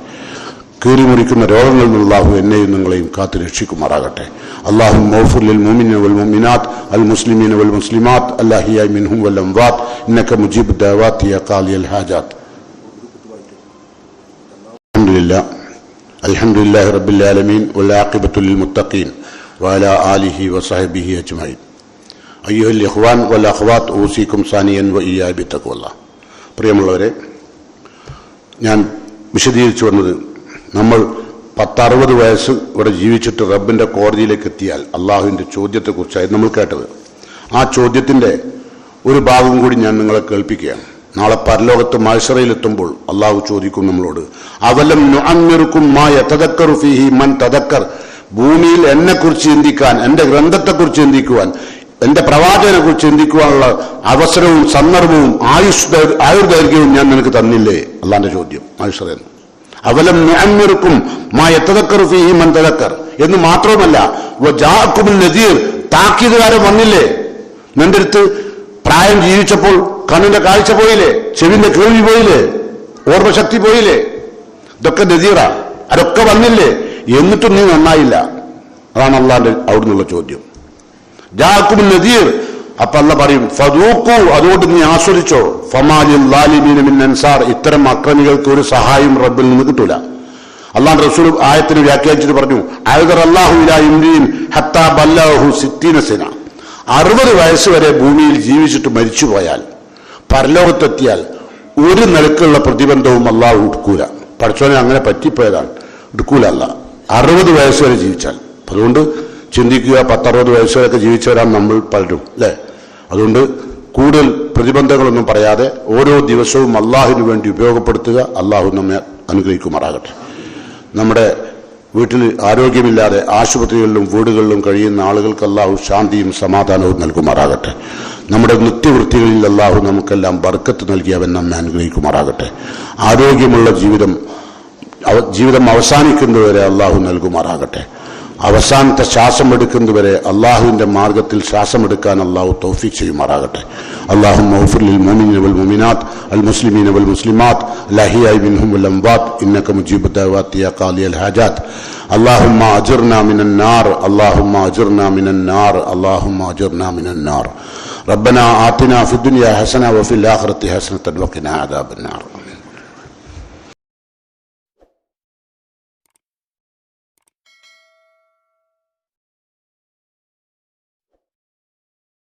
കീറിമുറിക്കുന്ന രോഗങ്ങളിൽ നിന്ന് അല്ലാഹു എന്നെയും നിങ്ങളെയും കാത്തു രക്ഷിക്കുമാറാകട്ടെ. അല്ലാഹു മഗ്ഫിർ ലിൽ മുഅ്മിനീന വൽ മുഅ്മിനാത്ത് അൽ മുസ്ലിമീന വൽ മുസ്ലിമാത്ത് അല്ലാഹിയായി മിൻഹും വൽ അംവാത്ത് ഇന്നക മുജീബു ദഅവാതി യാ ഖാലിയൽ ഹാജാത്ത്. അൽഹംദുലില്ലാഹി റബ്ബിൽ ആലമീൻ വൽ ആഖിബത്തു ലിൽ മുത്തഖീൻ വഅലാ ആലിഹി വസഹ്ബിഹി അജ്മഈൻ. അയ്യുഹൽ ഇഖ്വാൻ വൽ അഖ്വാത്ത് ഊസികും സാനിയൻ വഇയ്യാ ബിത്തഖ്വല്ലാഹ്. പ്രിയമുള്ളവരെ, ഞാൻ വിശദീകരിച്ചു വന്നത്, നമ്മൾ 10-60 വയസ്സ് ഇവിടെ ജീവിച്ചിട്ട് റബ്ബിന്റെ കോടതിയിലേക്ക് എത്തിയാൽ അള്ളാഹുവിന്റെ ചോദ്യത്തെക്കുറിച്ചായിരുന്നു നമ്മൾ കേട്ടത്. ആ ചോദ്യത്തിന്റെ ഒരു ഭാഗം കൂടി ഞാൻ നിങ്ങളെ കേൾപ്പിക്കുകയാണ്. നാളെ പരലോകത്ത് മഹ്ശറയിലെത്തുമ്പോൾ അള്ളാഹു ചോദിക്കും നമ്മളോട്, അവലം നുഅമ്മിറുക്കും മാ യതദക്കറു ഫീഹി മൻ തദക്കർ. ഭൂമിയിൽ എന്നെക്കുറിച്ച് ചിന്തിക്കാൻ, എന്റെ ഗ്രന്ഥത്തെക്കുറിച്ച് ചിന്തിക്കുവാൻ, എന്റെ പ്രവാചകനെ കുറിച്ച് ചിന്തിക്കുവാനുള്ള അവസരവും സന്ദർഭവും ആയുർദൈർഘ്യവും ഞാൻ നിനക്ക് തന്നില്ലേ? അള്ളാന്റെ ചോദ്യം മഹ്ശറയിൽ. അവലം നുഅമ്മിറുക്കും മാ യതദക്കറു ഫീഹി മൻ തദക്കർ എന്ന് മാത്രവുമല്ല, വജാഅകുമുൻ നദീർ, താക്കീതുകാരൻ വന്നില്ലേ? നിന്റെ അടുത്ത് പ്രായം ജീവിച്ചപ്പോൾ കണ്ണിന്റെ കാഴ്ച പോയില്ലേ? ചെവിന്റെ കേൾവി പോയില്ലേ? ഓർമ്മശക്തി പോയില്ലേ? ഇതൊക്കെ നദീറ, അതൊക്കെ വന്നില്ലേ? എന്നിട്ടും നീ നന്നായില്ല. അതാണ് അള്ളാന്റെ അവിടുന്നുള്ള ചോദ്യം. ജാഅകുമുൻ നദീർ. അപ്പൊ അല്ല പറയും ഫദൂഖു, അതുകൊണ്ട് നീ ആസ്വദിച്ചോ. ഫമാലിൽ ളാലിമീന മിൻ അൻസാർ, ഇത്തരം അക്രമികൾക്ക് ഒരു സഹായം റബ്ബിൽ നിന്ന് കിട്ടൂല. അല്ലാഹു റസൂൽ ആയത്തിന് വ്യാഖ്യാനിച്ചിട്ട് പറഞ്ഞു, അയദർ അല്ലാഹു ഇലാ ഇംരീൻ ഹത്താ ബല്ലഹു 60 സന. 60 വയസ്സ് വരെ ഭൂമിയിൽ ജീവിച്ചിട്ട് മരിച്ചുപോയാൽ, പരലോകത്തെത്തിയാൽ ഒരു നിലക്കുള്ള പ്രതിബന്ധവും അല്ലാഹു എടുക്കൂല. പഠിച്ചോനെ അങ്ങനെ പറ്റിപ്പോയതാണ്, എടുക്കൂല അല്ല. 60 വയസ്സ് വരെ ജീവിച്ചാൽ. അതുകൊണ്ട് ചിന്തിക്കുക, 10-60 വയസ്സ് വരെയൊക്കെ ജീവിച്ചവരാണ് നമ്മൾ പലരും, അല്ലേ? അതുകൊണ്ട് കൂടുതൽ പ്രതിബന്ധങ്ങളൊന്നും പറയാതെ ഓരോ ദിവസവും അള്ളാഹുവിന് വേണ്ടി ഉപയോഗപ്പെടുത്തുക. അള്ളാഹു നമ്മെ അനുഗ്രഹിക്കുമാറാകട്ടെ. നമ്മുടെ വീട്ടിൽ ആരോഗ്യമില്ലാതെ ആശുപത്രികളിലും വീടുകളിലും കഴിയുന്ന ആളുകൾക്ക് അള്ളാഹു ശാന്തിയും സമാധാനവും നൽകുമാറാകട്ടെ. നമ്മുടെ നിത്യവൃത്തികളിൽ അള്ളാഹു നമുക്കെല്ലാം ബർക്കത്ത് നൽകി അവൻ നമ്മെ അനുഗ്രഹിക്കുമാറാകട്ടെ. ആരോഗ്യമുള്ള ജീവിതം അവസാനിക്കുന്നതുവരെ അള്ളാഹു നൽകുമാറാകട്ടെ. അവസാനത്തെ ശ്വാസം എടുക്കുന്നതുവരെ അള്ളാഹുവിന്റെ മാർഗത്തിൽ ശ്വാസമെടുക്കാൻ അള്ളാഹു തൗഫീഖ് ചെയ്യുമാറാകട്ടെ. അല്ലാഹുമ്മ ഗ്ഫിർ ലിൽ മുഅ്മിനീന വൽ മുഅ്മിനാത്ത് അൽ മുസ്ലിമീന വൽ മുസ്ലിമാത്ത് അല്ലാഹിയായി മിൻഹും വൽ അംവാത്ത് ഇന്നക മുജീബു ദഅവാതി യാ ഖാലിയൽ ഹാജാത്ത്. അല്ലാഹുമ്മ അജിർനാ മിനൻ നാർ, അല്ലാഹുമ്മ അജിർനാ മിനൻ നാർ, അല്ലാഹുമ്മ അജിർനാ മിനൻ നാർ. റബ്ബനാ ആതിനാ ഫിദ്ദുനിയാ ഹസന വഫിൽ ആഖിറതി ഹസനതൻ വഖിനാ അദാബൻ നാർ.